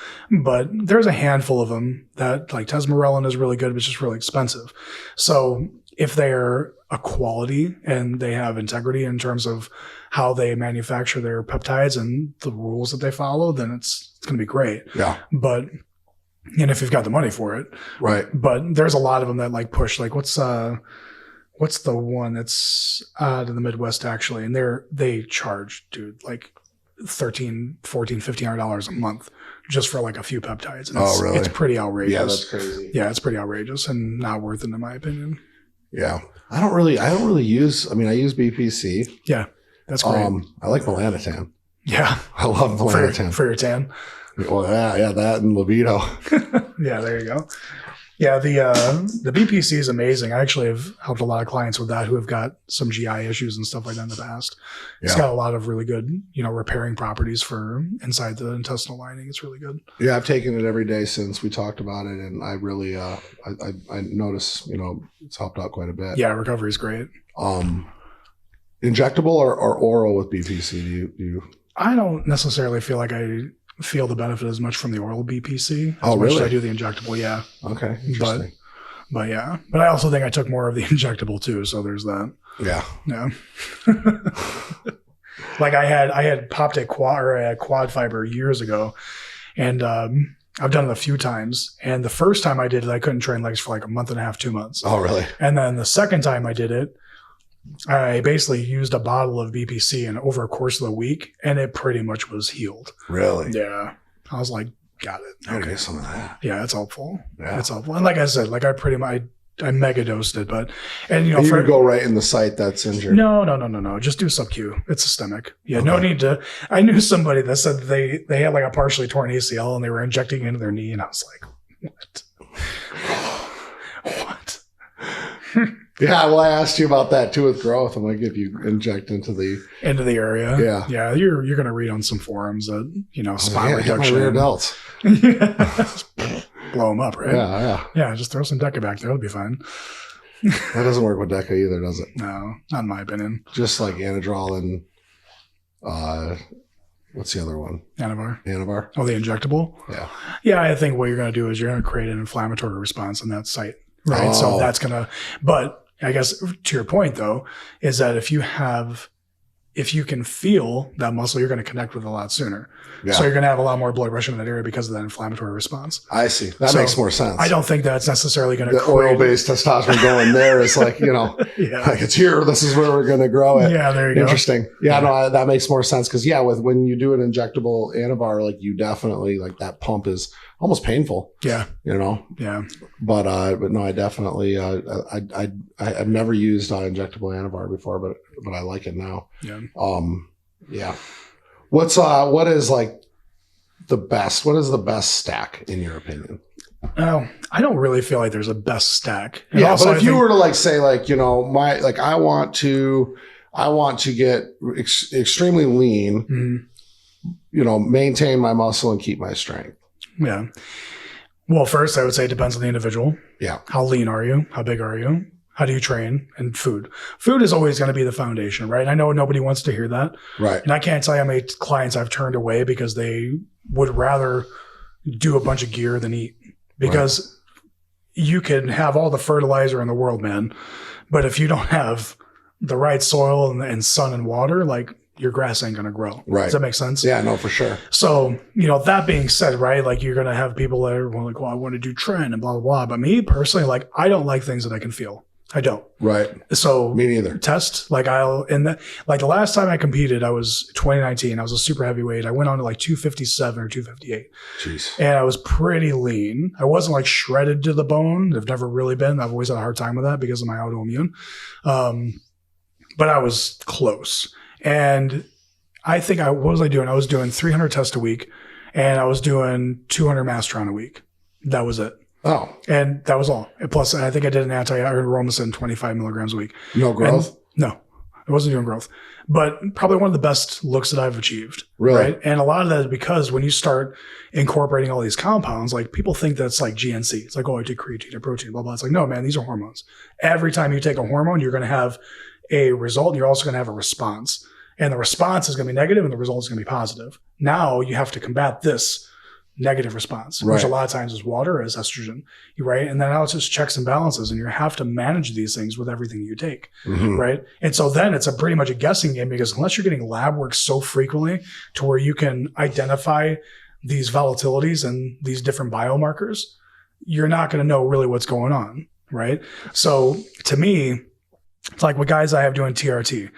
[SPEAKER 3] But there's a handful of them that, like, Tesmorelin is really good, but it's just really expensive. So if they're a quality and they have integrity in terms of how they manufacture their peptides and the rules that they follow, then it's going to be great.
[SPEAKER 1] Yeah.
[SPEAKER 3] But, and if you've got the money for it.
[SPEAKER 1] Right.
[SPEAKER 3] But there's a lot of them that like push, like what's the one that's out in the Midwest actually? And they charge, dude, like $1,300, $1,400, $1,500 a month just for like a few peptides. And
[SPEAKER 1] really?
[SPEAKER 3] It's pretty outrageous.
[SPEAKER 1] Yeah, that's crazy.
[SPEAKER 3] Yeah, it's pretty outrageous and not worth it in my opinion.
[SPEAKER 1] Yeah. I don't really use, I use BPC.
[SPEAKER 3] Yeah, that's great.
[SPEAKER 1] I like melanotan.
[SPEAKER 3] Yeah.
[SPEAKER 1] I love melanotan.
[SPEAKER 3] For your tan.
[SPEAKER 1] Well, yeah, that and libido.
[SPEAKER 3] Yeah, there you go. Yeah, the BPC is amazing. I actually have helped a lot of clients with that who have got some GI issues and stuff like that in the past. It's got a lot of really good, repairing properties for inside the intestinal lining. It's really good. Yeah,
[SPEAKER 1] I've taken it every day since we talked about it, and I really, I notice, it's helped out quite a bit.
[SPEAKER 3] Yeah, recovery is great.
[SPEAKER 1] Injectable or oral with BPC? Do you? I
[SPEAKER 3] don't necessarily feel like I feel the benefit as much from the oral BPC as
[SPEAKER 1] much
[SPEAKER 3] as I do the injectable. Yeah.
[SPEAKER 1] Okay. Interesting.
[SPEAKER 3] But yeah, but I also think I took more of the injectable too. So there's that.
[SPEAKER 1] Yeah.
[SPEAKER 3] Yeah. Like I had popped a quad fiber years ago, and I've done it a few times. And the first time I did it, I couldn't train legs for like a month and a half, 2 months.
[SPEAKER 1] Oh, really?
[SPEAKER 3] And then the second time I did it, I basically used a bottle of BPC and over a course of the week, and it pretty much was healed.
[SPEAKER 1] Really?
[SPEAKER 3] Yeah. I was like, got it.
[SPEAKER 1] Okay. Get some of that.
[SPEAKER 3] Yeah, it's helpful.
[SPEAKER 1] Yeah.
[SPEAKER 3] It's helpful. And like I said, like I mega dosed it, and
[SPEAKER 1] you would go right in the site that's injured.
[SPEAKER 3] No. Just do sub-Q. It's systemic. Yeah, okay. No need to. I knew somebody that said they had like a partially torn ACL and they were injecting into their knee, and I was like, what?
[SPEAKER 1] Yeah, well, I asked you about that too with growth. I'm like, if you inject into the
[SPEAKER 3] area, yeah, you're going to read on some forums that spot reduction.
[SPEAKER 1] My rear delts.
[SPEAKER 3] Blow them up, right?
[SPEAKER 1] Yeah.
[SPEAKER 3] Just throw some Deca back there; it'll be fine.
[SPEAKER 1] That doesn't work with Deca either, does it?
[SPEAKER 3] No, not in my opinion.
[SPEAKER 1] Just like Anadrol and what's the other one? Anavar.
[SPEAKER 3] Oh, the injectable. Yeah. I think what you're going to do is you're going to create an inflammatory response on that site, right?
[SPEAKER 1] Oh.
[SPEAKER 3] So that's going to. But I guess to your point though, is that if you can feel that muscle, you're going to connect with it a lot sooner. Yeah. So you're going to have a lot more blood pressure in that area because of that inflammatory response.
[SPEAKER 1] I see. That makes more sense.
[SPEAKER 3] I don't think that's necessarily going to
[SPEAKER 1] the oil-based testosterone going there is like, like it's here. This is where we're going to grow it.
[SPEAKER 3] Yeah, there you go.
[SPEAKER 1] Interesting. Yeah, no, that makes more sense because when you do an injectable Anavar, like you definitely like that pump is almost painful.
[SPEAKER 3] Yeah.
[SPEAKER 1] Yeah. But no, I definitely I've never used injectable Anavar before, but I like it now.
[SPEAKER 3] Yeah.
[SPEAKER 1] Yeah. What is like the best? What is the best stack in your opinion?
[SPEAKER 3] Oh, I don't really feel like there's a best stack. And
[SPEAKER 1] Yeah,
[SPEAKER 3] also,
[SPEAKER 1] but if
[SPEAKER 3] I
[SPEAKER 1] you
[SPEAKER 3] think-
[SPEAKER 1] were to like say like, you know, I want to get extremely lean,
[SPEAKER 3] Mhm.
[SPEAKER 1] you know, maintain my muscle and keep my strength.
[SPEAKER 3] Yeah. Well, first, I would say it depends on the individual.
[SPEAKER 1] Yeah.
[SPEAKER 3] How lean are you? How big are you? How do you train? And food. Food is always going to be the foundation, right? I know nobody wants to hear that.
[SPEAKER 1] Right.
[SPEAKER 3] And I can't tell you how many clients I've turned away because they would rather do a bunch of gear than eat. Because you can have all the fertilizer in the world, man. But if you don't have the right soil and sun and water, like your grass ain't going to grow.
[SPEAKER 1] Right.
[SPEAKER 3] Does that make sense?
[SPEAKER 1] Yeah, no, for sure.
[SPEAKER 3] So, you know, that being said, right, like you're going to have people that are like, well, I want to do trend and blah, blah, blah. But me personally, like, I don't like things that I can feel. I don't.
[SPEAKER 1] Right.
[SPEAKER 3] So
[SPEAKER 1] Me neither.
[SPEAKER 3] test, like the last time I competed, I was 2019. I was a super heavyweight. I went on to like 257 or 258.
[SPEAKER 1] Jeez.
[SPEAKER 3] And I was pretty lean. I wasn't like shredded to the bone. I've never really been. I've always had a hard time with that because of my autoimmune. But I was close. And I think what was I doing? I was doing 300 tests a week and I was doing 200 Mastron a week. That was it.
[SPEAKER 1] Oh,
[SPEAKER 3] And that was all. And plus, I think I did an anti-aromasin 25 milligrams a week.
[SPEAKER 1] no growth?
[SPEAKER 3] And no, I wasn't doing growth. But probably one of the best looks that I've achieved.
[SPEAKER 1] Really?
[SPEAKER 3] Right? And a lot of that is because when you start incorporating all these compounds, like people think that's like GNC. It's like, oh, I take creatine or protein, blah, blah. It's like, no, man, these are hormones. Every time you take a hormone, you're going to have a result and you're also going to have a response. And the response is going to be negative and the result is going to be positive. Now you have to combat this negative response, which
[SPEAKER 1] Right.
[SPEAKER 3] a lot of times is water, is estrogen, right? And then now it's just checks and balances, and you have to manage these things with everything you take,
[SPEAKER 1] Mhm.
[SPEAKER 3] right? And so then it's pretty much a guessing game because unless you're getting lab work so frequently to where you can identify these volatilities and these different biomarkers, you're not going to know really what's going on, right? So to me, it's like with guys I have doing TRT.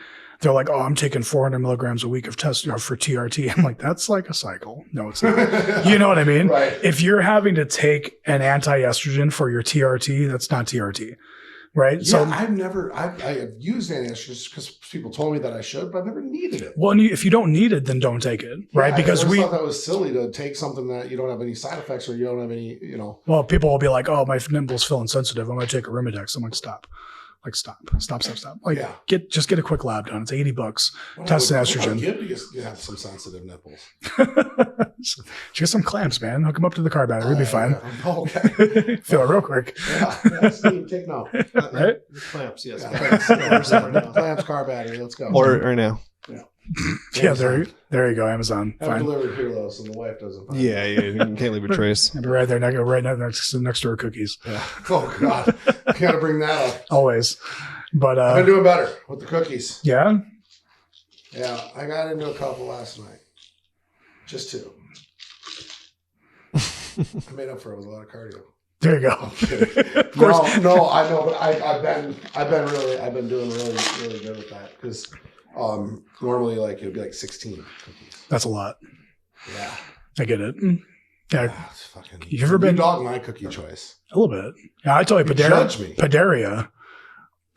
[SPEAKER 3] They're like, oh, I'm taking 400 milligrams a week of test for TRT. I'm like, that's like a cycle. No, it's not. You know what I mean?
[SPEAKER 1] Right.
[SPEAKER 3] If you're having to take an anti-estrogen for your TRT, that's not TRT, right?
[SPEAKER 1] Yeah,
[SPEAKER 3] So,
[SPEAKER 1] I've used anti-estrogens because people told me that I should, but I've never needed it.
[SPEAKER 3] well, and if you don't need it, then don't take it, right?
[SPEAKER 1] Yeah,
[SPEAKER 3] Because
[SPEAKER 1] I always thought that was silly to take something that you don't have any side effects or you don't have any, you know.
[SPEAKER 3] well, people will be like, oh, my nipples feel insensitive. I'm going to take a Arimidex. I'm like, stop. Like, stop. Like,
[SPEAKER 1] Yeah.
[SPEAKER 3] just get a quick lab done. It's $80.
[SPEAKER 1] What
[SPEAKER 3] Test
[SPEAKER 1] I
[SPEAKER 3] an
[SPEAKER 1] would-
[SPEAKER 3] estrogen.
[SPEAKER 1] what I would give you have some sensitive nipples.
[SPEAKER 3] Get some clamps, man. Hook them up to the car battery. It'll be fine.
[SPEAKER 1] Oh, okay.
[SPEAKER 3] Feel it real quick.
[SPEAKER 1] Yeah, Steve, take note.
[SPEAKER 3] Right?
[SPEAKER 2] Clamps, yes.
[SPEAKER 1] Clamps, car battery. Let's go.
[SPEAKER 2] Or now.
[SPEAKER 3] Yeah, there you go. Amazon.
[SPEAKER 1] Have
[SPEAKER 3] Fine.
[SPEAKER 1] delivered here though, so the wife doesn't. Find
[SPEAKER 2] Yeah, you can't leave a trace.
[SPEAKER 3] I'll be right there, next to her cookies.
[SPEAKER 1] it. Yeah. Oh God, you got to bring that up.
[SPEAKER 3] Always. But
[SPEAKER 1] I've been doing better with the cookies.
[SPEAKER 3] yeah.
[SPEAKER 1] Yeah, I got into a couple last night. Just two. I made up for it with a lot of cardio.
[SPEAKER 3] There you go. Of course.
[SPEAKER 1] No, I know, but I've been doing really good with that because normally like it'd be like 16 cookies.
[SPEAKER 3] That's a lot.
[SPEAKER 1] Yeah.
[SPEAKER 3] I get it. Yeah,
[SPEAKER 1] Ah, it's fucking.
[SPEAKER 3] You ever been-
[SPEAKER 1] dog my cookie choice?
[SPEAKER 3] a little bit. Yeah, I told you,
[SPEAKER 1] You judge me.
[SPEAKER 3] Padaria.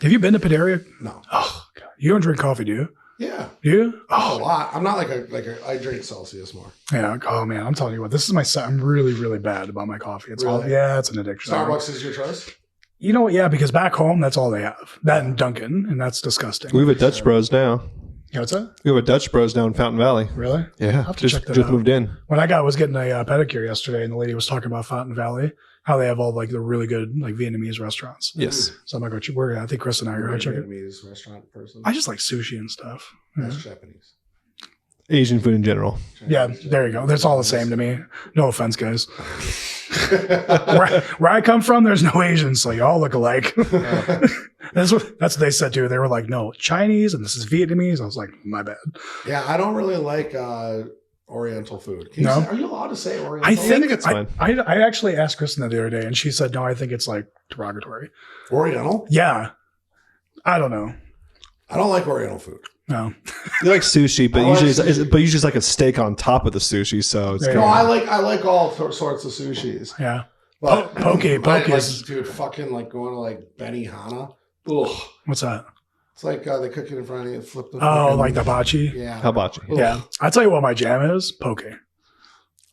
[SPEAKER 3] Have you been to Padaria?
[SPEAKER 1] No.
[SPEAKER 3] Oh, God. You don't drink coffee, do you?
[SPEAKER 1] Yeah.
[SPEAKER 3] Do you?
[SPEAKER 1] A
[SPEAKER 3] Oh,
[SPEAKER 1] lot. I'm not like I drink Celsius more.
[SPEAKER 3] yeah. Oh, man. I'm telling you what, this is I'm really, really bad about my coffee. It's all,
[SPEAKER 1] Really?
[SPEAKER 3] yeah, it's an addiction.
[SPEAKER 1] Starbucks is your choice?
[SPEAKER 3] You know what? Yeah, because back home, that's all they have. That and Dunkin', and that's disgusting.
[SPEAKER 2] We have a Dutch Bros now.
[SPEAKER 3] Yeah, what's that?
[SPEAKER 2] We have a Dutch Bros now in Fountain Valley.
[SPEAKER 3] Really?
[SPEAKER 2] Yeah,
[SPEAKER 3] have to
[SPEAKER 2] just
[SPEAKER 3] check that
[SPEAKER 2] just
[SPEAKER 3] out.
[SPEAKER 2] moved in.
[SPEAKER 3] When I was getting a pedicure yesterday, and the lady was talking about Fountain Valley, how they have all like the really good like Vietnamese restaurants.
[SPEAKER 2] Yes.
[SPEAKER 3] So I'm gonna go. I think Chris and I are
[SPEAKER 1] You're
[SPEAKER 3] gonna
[SPEAKER 1] a
[SPEAKER 3] check it.
[SPEAKER 1] Vietnamese restaurant person.
[SPEAKER 3] I just like sushi and stuff. Yeah.
[SPEAKER 1] That's Japanese.
[SPEAKER 2] Asian food in general.
[SPEAKER 3] Yeah, there you go. That's all the same to me. No offense, guys. where I come from, there's no Asians, so you all look alike. That's what they said too. They were like, no, Chinese, and this is Vietnamese. I was like, my bad.
[SPEAKER 1] Yeah, I don't really like Oriental food.
[SPEAKER 3] No?
[SPEAKER 1] Are you allowed to say Oriental?
[SPEAKER 3] I think
[SPEAKER 2] it's fine.
[SPEAKER 3] I actually asked Kristen that the other day, and she said, no, I think it's like derogatory.
[SPEAKER 1] Oriental?
[SPEAKER 3] Yeah. I don't know.
[SPEAKER 1] I don't like Oriental food.
[SPEAKER 3] No.
[SPEAKER 2] You like sushi, but
[SPEAKER 1] I like
[SPEAKER 2] usually it's like a steak on top of the sushi. So it's
[SPEAKER 3] There
[SPEAKER 1] No,
[SPEAKER 3] you
[SPEAKER 2] kind
[SPEAKER 1] I like all sorts of sushis.
[SPEAKER 3] Yeah.
[SPEAKER 1] But
[SPEAKER 3] Poke
[SPEAKER 1] like,
[SPEAKER 3] is-
[SPEAKER 1] dude, fucking like going to like Benihana. Ugh.
[SPEAKER 3] What's that?
[SPEAKER 1] It's like they cook it in front of you and flip the.
[SPEAKER 3] Oh, like the hibachi.
[SPEAKER 1] Yeah.
[SPEAKER 2] Hibachi.
[SPEAKER 3] Yeah. I tell you what, my jam is poke.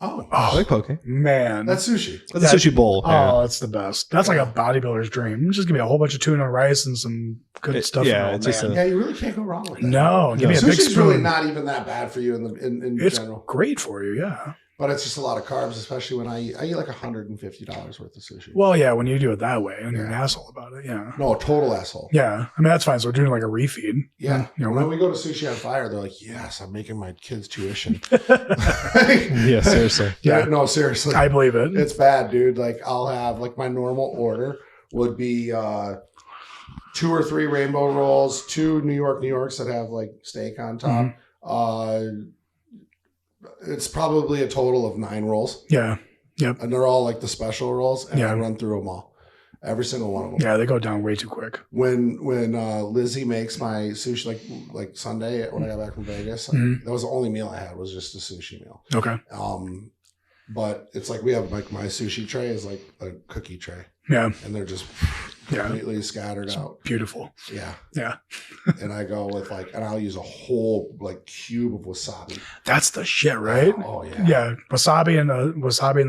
[SPEAKER 1] Oh,
[SPEAKER 2] I like poke.
[SPEAKER 3] Man,
[SPEAKER 1] that's sushi.
[SPEAKER 2] That's a sushi bowl.
[SPEAKER 3] Oh, that's the best. That's like a bodybuilder's dream. Just give me a whole bunch of tuna, rice, and some good stuff.
[SPEAKER 2] Yeah,
[SPEAKER 3] Oh,
[SPEAKER 2] it's just
[SPEAKER 3] man.
[SPEAKER 1] Yeah, you really can't go wrong with that.
[SPEAKER 3] No, give me a big
[SPEAKER 1] Sushi's
[SPEAKER 3] spoon.
[SPEAKER 1] really not even that bad for you in
[SPEAKER 3] It's
[SPEAKER 1] general.
[SPEAKER 3] great for you, yeah.
[SPEAKER 1] But it's just a lot of carbs, especially when I eat like $150 worth of sushi.
[SPEAKER 3] Well, yeah, when you do it that way and you're an asshole about it, yeah.
[SPEAKER 1] No, a total asshole.
[SPEAKER 3] Yeah, I mean, that's fine. So we're doing like a refeed.
[SPEAKER 1] Yeah.
[SPEAKER 3] You know,
[SPEAKER 1] When we go to Sushi on Fire, they're like, yes, I'm making my kids' tuition.
[SPEAKER 2] Yeah, seriously.
[SPEAKER 3] Yeah.
[SPEAKER 1] No, seriously.
[SPEAKER 3] I believe it.
[SPEAKER 1] It's bad, dude. Like, I'll have, like, my normal order would be 2 or 3 rainbow rolls, 2 New Yorks that have, like, steak on top. It's probably a total of 9 rolls.
[SPEAKER 3] Yeah. Yep.
[SPEAKER 1] And they're all, like, the special rolls. And
[SPEAKER 3] Yeah.
[SPEAKER 1] I run through them all. Every single one of them.
[SPEAKER 3] Yeah, they go down way too quick.
[SPEAKER 1] When Lizzie makes my sushi, like Sunday when I got back from Vegas, that was the only meal I had was just a sushi meal.
[SPEAKER 3] Okay.
[SPEAKER 1] But it's like we have like my sushi tray is like a cookie tray,
[SPEAKER 3] Yeah.
[SPEAKER 1] and they're just
[SPEAKER 3] Yeah.
[SPEAKER 1] completely scattered out.
[SPEAKER 3] Beautiful.
[SPEAKER 1] Yeah,
[SPEAKER 3] Yeah.
[SPEAKER 1] and I go with like, and I'll use a whole like cube of wasabi.
[SPEAKER 3] That's the shit, right?
[SPEAKER 1] Oh yeah.
[SPEAKER 3] Yeah. Wasabi and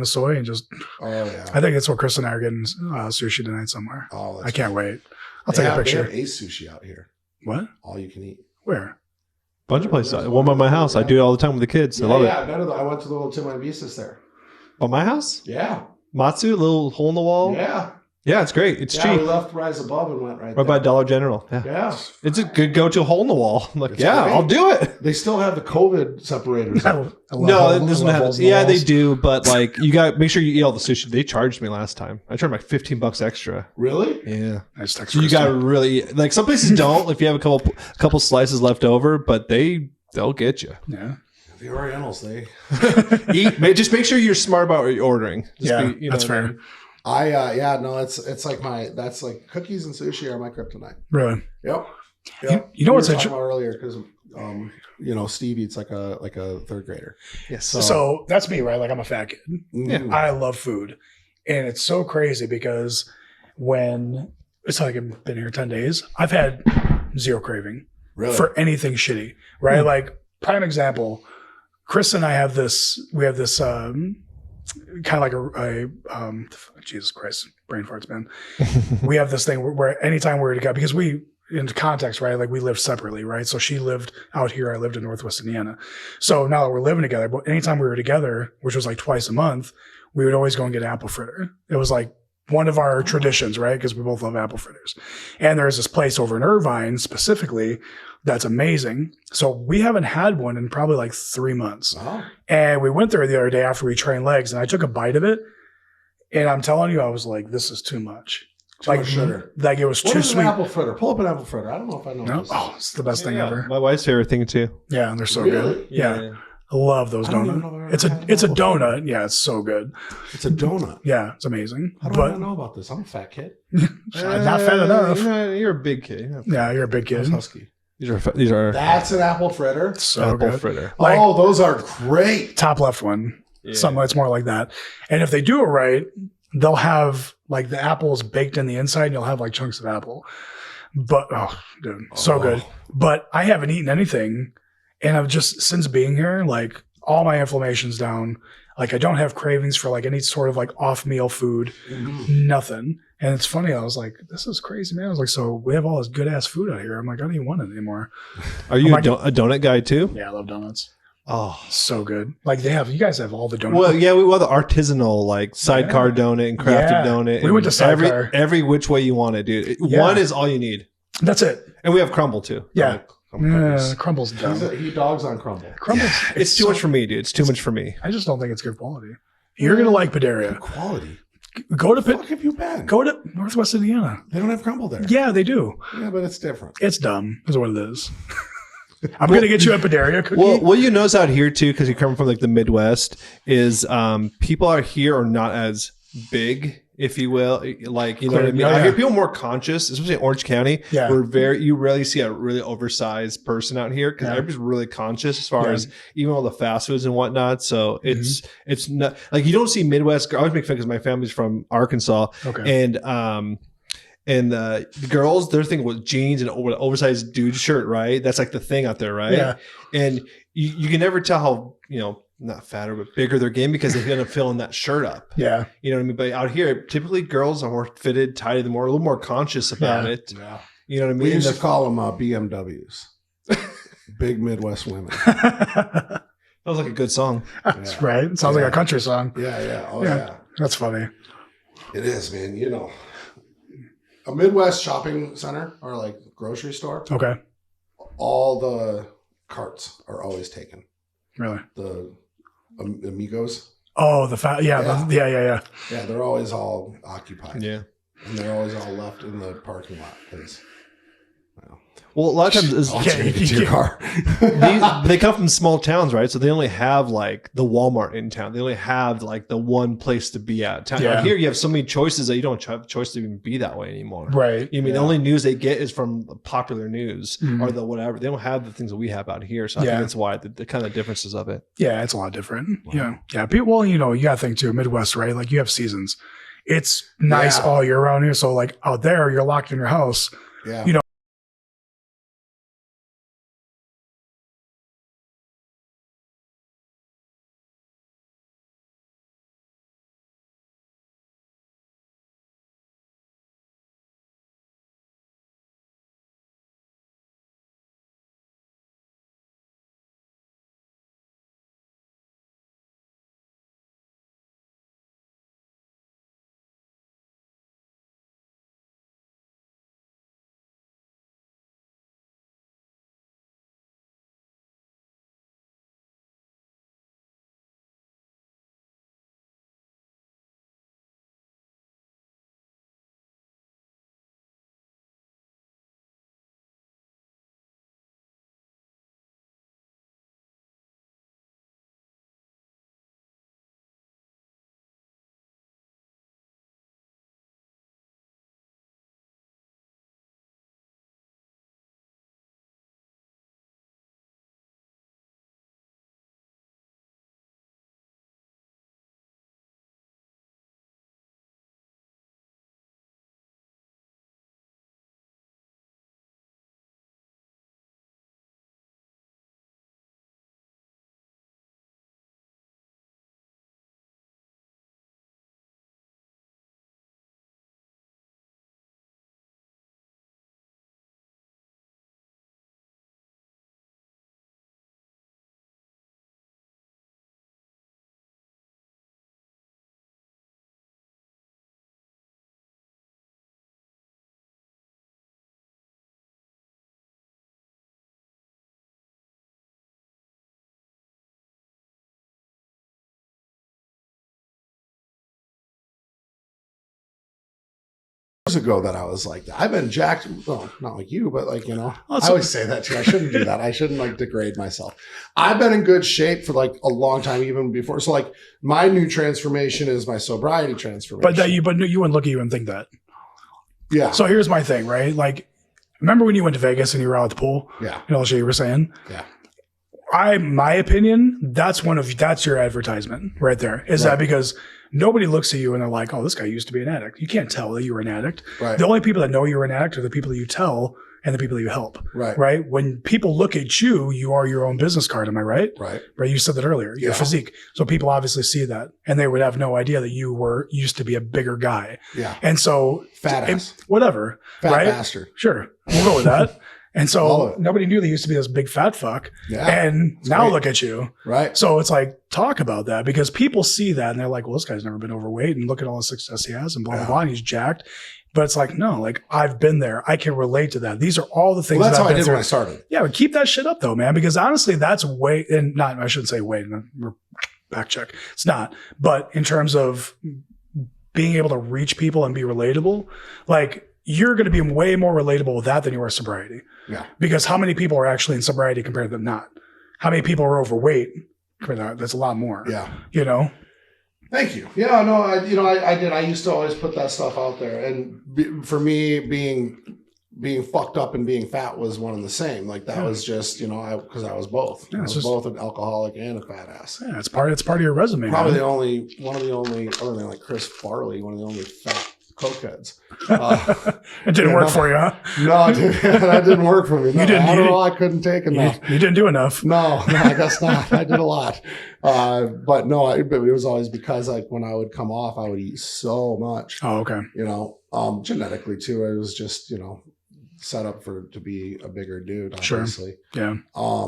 [SPEAKER 3] the soy and just,
[SPEAKER 1] Oh yeah.
[SPEAKER 3] I think that's what Chris and I are getting sushi tonight somewhere.
[SPEAKER 1] Oh,
[SPEAKER 3] I can't wait. I'll
[SPEAKER 1] They
[SPEAKER 3] take a
[SPEAKER 1] have
[SPEAKER 3] picture.
[SPEAKER 1] Ace Sushi out here.
[SPEAKER 3] What?
[SPEAKER 1] All you can eat.
[SPEAKER 3] Where?
[SPEAKER 2] Bunch of places. One by my house. I do it all the time with the kids. I love it.
[SPEAKER 1] I went to the little Tim Vistas there.
[SPEAKER 2] By my house?
[SPEAKER 1] Yeah.
[SPEAKER 2] Matsu, little hole in the wall.
[SPEAKER 1] Yeah.
[SPEAKER 2] Yeah, it's great. It's
[SPEAKER 1] Yeah, we
[SPEAKER 2] cheap.
[SPEAKER 1] left Rise Above and went right
[SPEAKER 2] Right by
[SPEAKER 1] there.
[SPEAKER 2] Dollar General. Yeah.
[SPEAKER 1] Yeah.
[SPEAKER 2] It's a good go-to hole in the wall. I'm like,
[SPEAKER 1] It's
[SPEAKER 2] yeah,
[SPEAKER 1] great.
[SPEAKER 2] I'll do it.
[SPEAKER 1] They still have the COVID separators.
[SPEAKER 3] I
[SPEAKER 1] up.
[SPEAKER 3] love
[SPEAKER 2] No,
[SPEAKER 3] holes-
[SPEAKER 2] it doesn't
[SPEAKER 3] I love
[SPEAKER 2] have.
[SPEAKER 3] holes in the
[SPEAKER 2] Yeah, they
[SPEAKER 3] walls.
[SPEAKER 2] do, but like you got to make sure you eat all the sushi. They charged me last time. I charged like $15 extra.
[SPEAKER 1] Really?
[SPEAKER 2] Yeah.
[SPEAKER 3] Nice text.
[SPEAKER 2] So you got to really like some places don't. If you have a couple slices left over, but they'll get you.
[SPEAKER 3] Yeah.
[SPEAKER 1] The Orientals, they.
[SPEAKER 2] Just make sure you're smart about what you're ordering. Just
[SPEAKER 3] Yeah,
[SPEAKER 2] be,
[SPEAKER 3] that's fair.
[SPEAKER 1] It's like that's like cookies and sushi are my kryptonite.
[SPEAKER 3] Really?
[SPEAKER 1] Yep.
[SPEAKER 3] You know what's
[SPEAKER 1] talking
[SPEAKER 3] interesting?
[SPEAKER 1] about earlier because Steve eats like a third grader.
[SPEAKER 2] Yes.
[SPEAKER 3] So that's me, right? Like I'm a fat kid.
[SPEAKER 1] Mhm.
[SPEAKER 3] I love food. And it's so crazy because when it's like I've been here 10 days, I've had zero craving
[SPEAKER 1] Really?
[SPEAKER 3] for anything shitty, right? Like prime example, Chris and I have this kind of like Jesus Christ, brain farts, man. We have this thing where anytime we're together, because we, into context, right? Like we lived separately, right? So she lived out here. I lived in Northwest Indiana. So now that we're living together, but anytime we were together, which was like twice a month, we would always go and get an apple fritter. It was like one of our traditions, right? Because we both love apple fritters. And there's this place over in Irvine specifically that's amazing. So we haven't had one in probably like 3 months.
[SPEAKER 1] Oh.
[SPEAKER 3] And we went there the other day after we trained legs and I took a bite of it. And I'm telling you, I was like, this is too much.
[SPEAKER 1] Too much sugar.
[SPEAKER 3] Like it was
[SPEAKER 1] What
[SPEAKER 3] too
[SPEAKER 1] is
[SPEAKER 3] sweet.
[SPEAKER 1] an apple fritter? Pull up an apple fritter. I don't know if I know.
[SPEAKER 3] No?
[SPEAKER 1] This.
[SPEAKER 3] Oh, it's the best thing ever.
[SPEAKER 2] My wife's favorite thing too.
[SPEAKER 3] Yeah, they're so
[SPEAKER 1] Really?
[SPEAKER 3] good. Yeah. I love those
[SPEAKER 1] I don't even know
[SPEAKER 3] donuts.
[SPEAKER 1] if I've ever had
[SPEAKER 3] It's a
[SPEAKER 1] an apple
[SPEAKER 3] donut. Yeah, it's so good.
[SPEAKER 1] It's a donut.
[SPEAKER 3] Yeah, it's amazing.
[SPEAKER 1] How do I
[SPEAKER 3] But
[SPEAKER 1] not know about this? I'm a fat kid.
[SPEAKER 3] not fat enough.
[SPEAKER 2] You're a big kid.
[SPEAKER 3] Yeah, you're a big
[SPEAKER 1] I'm
[SPEAKER 3] kid.
[SPEAKER 1] husky.
[SPEAKER 2] These are
[SPEAKER 1] That's an apple fritter.
[SPEAKER 3] So
[SPEAKER 2] apple
[SPEAKER 3] good.
[SPEAKER 2] fritter.
[SPEAKER 3] Like
[SPEAKER 1] Oh, those are great.
[SPEAKER 3] top left one.
[SPEAKER 2] Yeah.
[SPEAKER 3] Something that's more like that. And if they do it right, they'll have like the apples baked in the inside and you'll have like chunks of apple. But oh, dude, so
[SPEAKER 1] Oh.
[SPEAKER 3] good. But I haven't eaten anything. And I've just, since being here, like all my inflammation's down. Like I don't have cravings for like any sort of like off meal food, nothing. And it's funny. I was like, this is crazy, man. I was like, so we have all this good ass food out here. I'm like, I don't even want it anymore.
[SPEAKER 2] Are you
[SPEAKER 3] my
[SPEAKER 2] a donut guy too?
[SPEAKER 3] Yeah, I love donuts.
[SPEAKER 2] Oh,
[SPEAKER 3] So good. Like you guys have all the donuts.
[SPEAKER 2] well, yeah, we want the artisanal like sidecar donut and crafted
[SPEAKER 3] Yeah.
[SPEAKER 2] donut.
[SPEAKER 3] We went to
[SPEAKER 2] and
[SPEAKER 3] Sidecar.
[SPEAKER 2] every which way you want it, dude.
[SPEAKER 3] Yeah.
[SPEAKER 2] One is all you need,
[SPEAKER 3] That's it.
[SPEAKER 2] and we have crumble too.
[SPEAKER 3] Yeah.
[SPEAKER 2] Cookies.
[SPEAKER 3] Crumbles dumb.
[SPEAKER 1] He dogs on crumble.
[SPEAKER 3] Crumbles.
[SPEAKER 2] It's too much for me, dude. It's too much for me.
[SPEAKER 3] I just don't think it's good quality. You're gonna like Paderia.
[SPEAKER 1] Quality.
[SPEAKER 3] Go to
[SPEAKER 1] What have you been?
[SPEAKER 3] Go to Northwest Indiana.
[SPEAKER 1] They don't have crumble there.
[SPEAKER 3] Yeah, they do.
[SPEAKER 1] Yeah, but it's different.
[SPEAKER 3] It's dumb, is what it is. I'm gonna get you a Paderia cookie.
[SPEAKER 2] Well, what you notice out here too, because you come from like the Midwest, is people out here are not as big, if you will. Like, you know what I mean?
[SPEAKER 3] Yeah,
[SPEAKER 2] Out
[SPEAKER 3] yeah.
[SPEAKER 2] here, people are more conscious, especially in Orange County.
[SPEAKER 3] Yeah.
[SPEAKER 2] You rarely see a really oversized person out here because
[SPEAKER 3] Yeah.
[SPEAKER 2] everybody's really conscious as far
[SPEAKER 3] Yeah.
[SPEAKER 2] as even all the fast foods and whatnot. So it's not like you don't see Midwest. I always make fun because my family's from Arkansas,
[SPEAKER 3] Okay.
[SPEAKER 2] And the girls, their thing was jeans and oversized dude shirt, right? That's like the thing out there, right?
[SPEAKER 3] Yeah.
[SPEAKER 2] And you can never tell how, not fatter, but bigger they're getting because they're going to fill in that shirt up.
[SPEAKER 3] Yeah.
[SPEAKER 2] You know what I mean? But out here, typically girls are more fitted, tighter, a little more conscious about it.
[SPEAKER 1] Yeah.
[SPEAKER 2] You know what I mean?
[SPEAKER 1] We used to call them BMWs. Big Midwest women.
[SPEAKER 2] That was like a good song.
[SPEAKER 3] That's right. It sounds like a country song.
[SPEAKER 1] Yeah. Oh,
[SPEAKER 3] Yeah.
[SPEAKER 1] yeah.
[SPEAKER 3] That's funny.
[SPEAKER 1] It is, man. A Midwest shopping center or like grocery store,
[SPEAKER 3] Okay.
[SPEAKER 1] all the carts are always taken.
[SPEAKER 3] Really?
[SPEAKER 1] The Amigos.
[SPEAKER 3] Oh, the fat. Yeah. Yeah.
[SPEAKER 1] Yeah, they're always all occupied.
[SPEAKER 2] Yeah.
[SPEAKER 1] And they're always all left in the parking lot because,
[SPEAKER 2] Well, a lot of times
[SPEAKER 1] I'll take it to your car.
[SPEAKER 2] they come from small towns, right? So they only have like the Walmart in town. They only have like the one place to be at town.
[SPEAKER 3] Yeah.
[SPEAKER 2] Out here, you have so many choices that you don't have a choice to even be that way anymore.
[SPEAKER 3] Right.
[SPEAKER 2] You mean the only news they get is from the popular news
[SPEAKER 3] Mhm.
[SPEAKER 2] or the whatever. They don't have the things that we have out here. So I think that's why the kind of differences of it.
[SPEAKER 3] Yeah, it's a lot different.
[SPEAKER 1] Wow.
[SPEAKER 3] Yeah. Yeah. People, you got to think too, Midwest, right? Like you have seasons. It's nice all year round here. So like out there, you're locked in your house.
[SPEAKER 1] Yeah.
[SPEAKER 3] You know,
[SPEAKER 1] Ago that I was like that. I've been jacked. Well, not like you, but like, I
[SPEAKER 3] that's
[SPEAKER 1] always say that too. I shouldn't do that. I shouldn't like degrade myself. I've been in good shape for like a long time, even before. So like my new transformation is my sobriety transformation.
[SPEAKER 3] but you wouldn't look at you and think that.
[SPEAKER 1] Yeah.
[SPEAKER 3] So here's my thing, right? Like, remember when you went to Vegas and you were out at the pool?
[SPEAKER 1] Yeah.
[SPEAKER 3] You were saying?
[SPEAKER 1] Yeah.
[SPEAKER 3] My opinion, that's your advertisement right there. Is that because nobody looks at you and they're like, oh, this guy used to be an addict. You can't tell that you were an addict.
[SPEAKER 1] Right.
[SPEAKER 3] The only people that know you're an addict are the people that you tell and the people that you help.
[SPEAKER 1] Right.
[SPEAKER 3] Right. When people look at you, you are your own business card. Am I right?
[SPEAKER 1] Right.
[SPEAKER 3] Right. You said that earlier, your physique. So people obviously see that and they would have no idea that you used to be a bigger guy.
[SPEAKER 1] Yeah.
[SPEAKER 3] And so
[SPEAKER 1] Fat ass.
[SPEAKER 3] Whatever.
[SPEAKER 1] Fat
[SPEAKER 3] right?
[SPEAKER 1] bastard.
[SPEAKER 3] Sure. We'll go with that. And so
[SPEAKER 1] it.
[SPEAKER 3] nobody knew they used to be this big fat fuck.
[SPEAKER 1] Yeah.
[SPEAKER 3] And now
[SPEAKER 1] great.
[SPEAKER 3] look at you.
[SPEAKER 1] Right.
[SPEAKER 3] So it's like, talk about that because people see that and they're like, well, this guy's never been overweight and look at all the success he has and blah, blah, blah. And he's jacked. But it's like, no, like I've been there. I can relate to that. These are all the things
[SPEAKER 1] Well, that's
[SPEAKER 3] that
[SPEAKER 1] how
[SPEAKER 3] I've
[SPEAKER 1] I
[SPEAKER 3] been
[SPEAKER 1] did
[SPEAKER 3] through.
[SPEAKER 1] when I started.
[SPEAKER 3] Yeah, but keep that shit up though, man, because honestly, that's I shouldn't say weight. Back check. It's not. But in terms of being able to reach people and be relatable, like you're going to be way more relatable with that than you are sobriety.
[SPEAKER 1] Yeah.
[SPEAKER 3] Because how many people are actually in sobriety compared to them not? How many people are overweight compared to that? That's a lot more.
[SPEAKER 1] Yeah.
[SPEAKER 3] Thank
[SPEAKER 1] you. Yeah, no, I did. I used to always put that stuff out there. And for me, being fucked up and being fat was one and the same. Like that was just, because I was both.
[SPEAKER 3] Yeah,
[SPEAKER 1] I was both an alcoholic and a fat ass.
[SPEAKER 3] Yeah, it's part of your resume.
[SPEAKER 1] Probably
[SPEAKER 3] man.
[SPEAKER 1] one of the only, other than like Chris Farley, one of the only fat cokeheads.
[SPEAKER 3] It didn't work for you, huh?
[SPEAKER 1] No, dude, that didn't work for me. No, I couldn't take enough.
[SPEAKER 3] You didn't do enough.
[SPEAKER 1] No, I guess not. I did a lot. But no, it was always because like when I would come off, I would eat so much.
[SPEAKER 3] Oh, okay.
[SPEAKER 1] Genetically too. I was just, set up to be a bigger dude, obviously.
[SPEAKER 3] Sure. Yeah.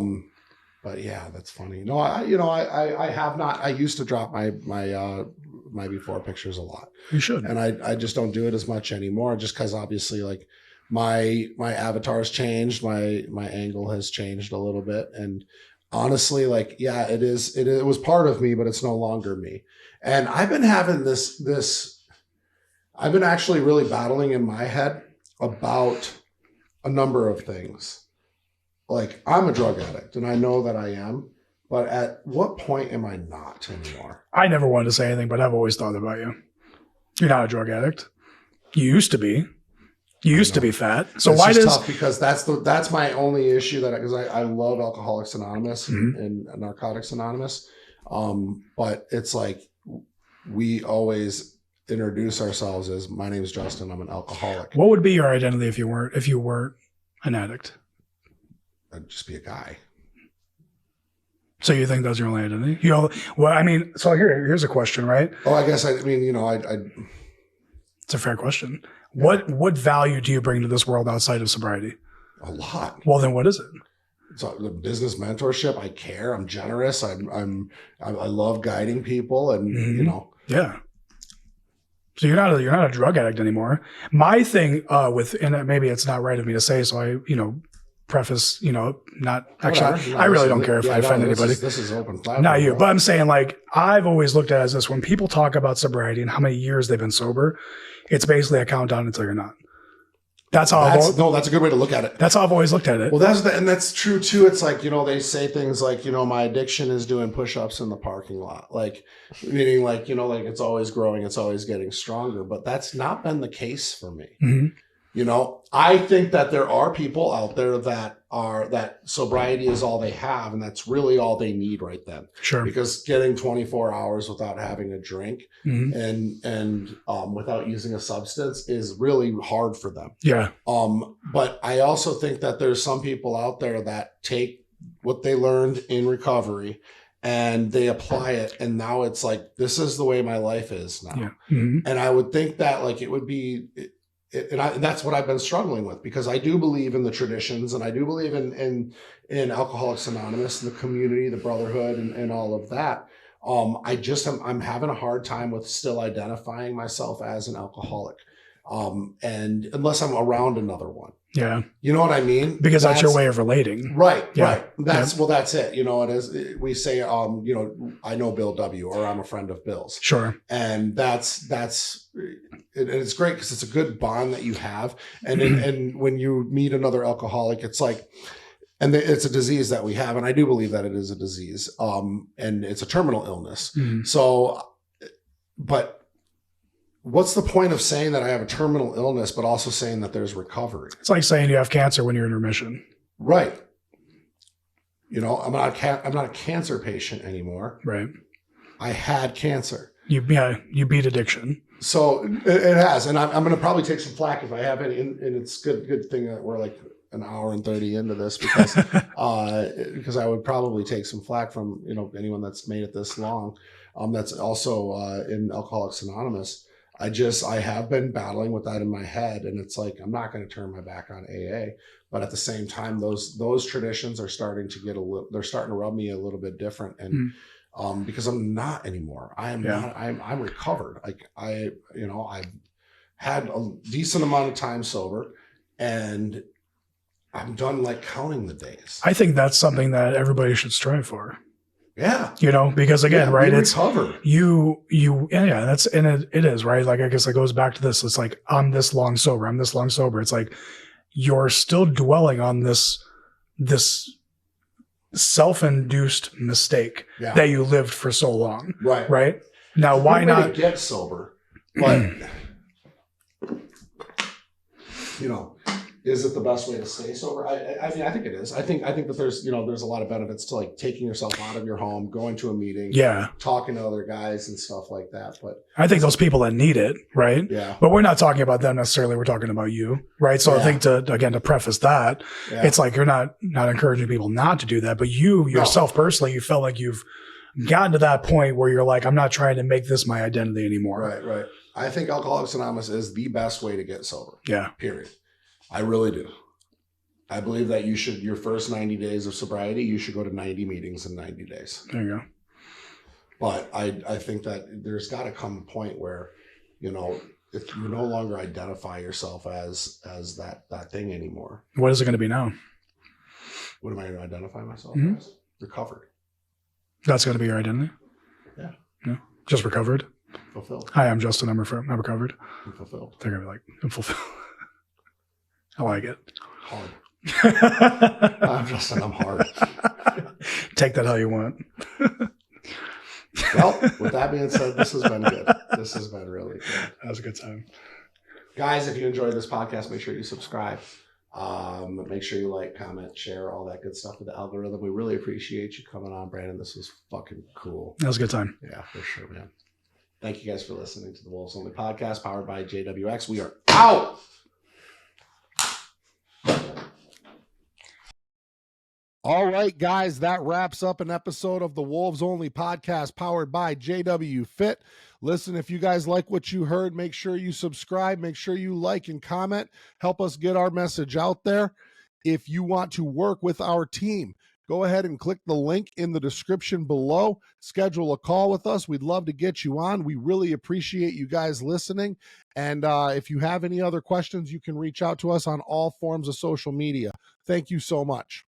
[SPEAKER 1] But yeah, that's funny. No, I have not. I used to drop my before pictures a lot.
[SPEAKER 3] You should.
[SPEAKER 1] And I just don't do it as much anymore, just because obviously like my avatar's changed, my angle has changed a little bit, and honestly, like yeah, it was part of me, but it's no longer me. And I've been having this. I've been actually really battling in my head about a number of things. Like I'm a drug addict and I know that I am, but at what point am I not anymore?
[SPEAKER 3] I never wanted to say anything, but I've always thought about you. You're not a drug addict. You used to be. You used to be fat. So
[SPEAKER 1] it's
[SPEAKER 3] why
[SPEAKER 1] just
[SPEAKER 3] does
[SPEAKER 1] tough because that's my only issue because I love Alcoholics Anonymous and Narcotics Anonymous. But it's like we always introduce ourselves as my name is Justin, I'm an alcoholic.
[SPEAKER 3] What would be your identity if you weren't an addict?
[SPEAKER 1] I'd just be a guy.
[SPEAKER 3] So you think that's your only identity? Well, I mean, so here's a question, right?
[SPEAKER 1] Oh, I guess I
[SPEAKER 3] it's a fair question. Yeah. What value do you bring to this world outside of sobriety?
[SPEAKER 1] A lot.
[SPEAKER 3] Well, then what is it?
[SPEAKER 1] It's the business mentorship. I care. I'm generous. I love guiding people, and
[SPEAKER 3] Yeah. So you're not a drug addict anymore. My thing and maybe it's not right of me to say, so I preface, not actually. I really don't care if I offend anybody.
[SPEAKER 1] This is open platform.
[SPEAKER 3] Not you, but I'm saying like I've always looked at it as this: when people talk about sobriety and how many years they've been sober, it's basically a countdown until you're not. That's a good way to look at it. That's how I've always looked at it.
[SPEAKER 1] Well, that's true too. It's like, they say things like, my addiction is doing push-ups in the parking lot. Like, meaning like, like it's always growing, it's always getting stronger, but that's not been the case for me.
[SPEAKER 3] Mm-hmm.
[SPEAKER 1] I think that there are people out there that sobriety is all they have, and that's really all they need right then.
[SPEAKER 3] Sure.
[SPEAKER 1] Because getting 24 hours without having a drink and without using a substance is really hard for them.
[SPEAKER 3] Yeah.
[SPEAKER 1] But I also think that there's some people out there that take what they learned in recovery and they apply it, and now it's like, this is the way my life is now.
[SPEAKER 3] Yeah. Mm-hmm.
[SPEAKER 1] And I would think that like it would be. And that's what I've been struggling with, because I do believe in the traditions, and I do believe in Alcoholics Anonymous, the community, the brotherhood, and all of that. I'm having a hard time with still identifying myself as an alcoholic, and unless I'm around another one.
[SPEAKER 3] Yeah.
[SPEAKER 1] You know what I mean?
[SPEAKER 3] Because that's your way of relating.
[SPEAKER 1] Right.
[SPEAKER 3] Yeah.
[SPEAKER 1] Right. That's it. It is. We say, I know Bill W, or I'm a friend of Bill's.
[SPEAKER 3] Sure.
[SPEAKER 1] And that's it's great because it's a good bond that you have. And and when you meet another alcoholic, it's like, and it's a disease that we have. And I do believe that it is a disease. And it's a terminal illness.
[SPEAKER 3] Mm-hmm.
[SPEAKER 1] So, but what's the point of saying that I have a terminal illness, but also saying that there's recovery?
[SPEAKER 3] It's like saying you have cancer when you're in remission.
[SPEAKER 1] Right. I'm not a cancer patient anymore.
[SPEAKER 3] Right.
[SPEAKER 1] I had cancer.
[SPEAKER 3] You beat addiction.
[SPEAKER 1] So it has, and I'm going to probably take some flack if I have any. And it's good thing that we're like an hour and 30 into this, because I would probably take some flack from anyone that's made it this long. That's also in Alcoholics Anonymous. I have been battling with that in my head, and it's like, I'm not going to turn my back on AA, but at the same time, those traditions are starting to they're starting to rub me a little bit different. And, because I'm not anymore. I am not, I'm recovered. Like I've had a decent amount of time sober, and I'm done like counting the days.
[SPEAKER 3] I think that's something that everybody should strive for.
[SPEAKER 1] Yeah.
[SPEAKER 3] Because again, right, it's
[SPEAKER 1] recover.
[SPEAKER 3] That's, and it is, right? Like, I guess it goes back to this. It's like, I'm this long sober. It's like, you're still dwelling on this self-induced mistake that you lived for so long.
[SPEAKER 1] Right.
[SPEAKER 3] Right. Now, why not
[SPEAKER 1] get sober? But, Is it the best way to stay sober? I mean, I think it is. I think that there's a lot of benefits to like taking yourself out of your home, going to a meeting, talking to other guys and stuff like that. But
[SPEAKER 3] I think those people that need it, right?
[SPEAKER 1] Yeah.
[SPEAKER 3] But we're not talking about them necessarily. We're talking about you, right? So I think to preface that, it's like you're not encouraging people not to do that, but you yourself personally, you felt like you've gotten to that point where you're like, I'm not trying to make this my identity anymore.
[SPEAKER 1] Right. I think Alcoholics Anonymous is the best way to get sober.
[SPEAKER 3] Yeah.
[SPEAKER 1] Period. I really do. I believe that your first 90 days of sobriety, you should go to 90 meetings in 90 days.
[SPEAKER 3] There you go.
[SPEAKER 1] But I think that there's got to come a point where, if you no longer identify yourself as that thing anymore.
[SPEAKER 3] What is it going to be now?
[SPEAKER 1] What am I going to identify myself as? Recovered.
[SPEAKER 3] That's going to be your identity?
[SPEAKER 1] Yeah.
[SPEAKER 3] Just recovered?
[SPEAKER 1] Fulfilled.
[SPEAKER 3] Hi, I'm Justin. I'm recovered.
[SPEAKER 1] I'm fulfilled.
[SPEAKER 3] They're going to be like, I'm fulfilled. I like it.
[SPEAKER 1] Hard. I'm Justin. I'm hard.
[SPEAKER 3] Take that how you want.
[SPEAKER 1] Well, with that being said, this has been good. This has been really good.
[SPEAKER 3] That was a good time.
[SPEAKER 1] Guys, if you enjoyed this podcast, make sure you subscribe. Make sure you like, comment, share, all that good stuff with the algorithm. We really appreciate you coming on, Brandon. This was fucking cool.
[SPEAKER 3] That was a good time.
[SPEAKER 1] Yeah, for sure, man. Thank you guys for listening to the Wolves Only Podcast, powered by JWX. We are out. All right, guys, that wraps up an episode of the Wolves Only Podcast powered by JW Fit. Listen, if you guys like what you heard, make sure you subscribe, make sure you like and comment, help us get our message out there. If you want to work with our team, go ahead and click the link in the description below. Schedule a call with us. We'd love to get you on. We really appreciate you guys listening. And if you have any other questions, you can reach out to us on all forms of social media. Thank you so much.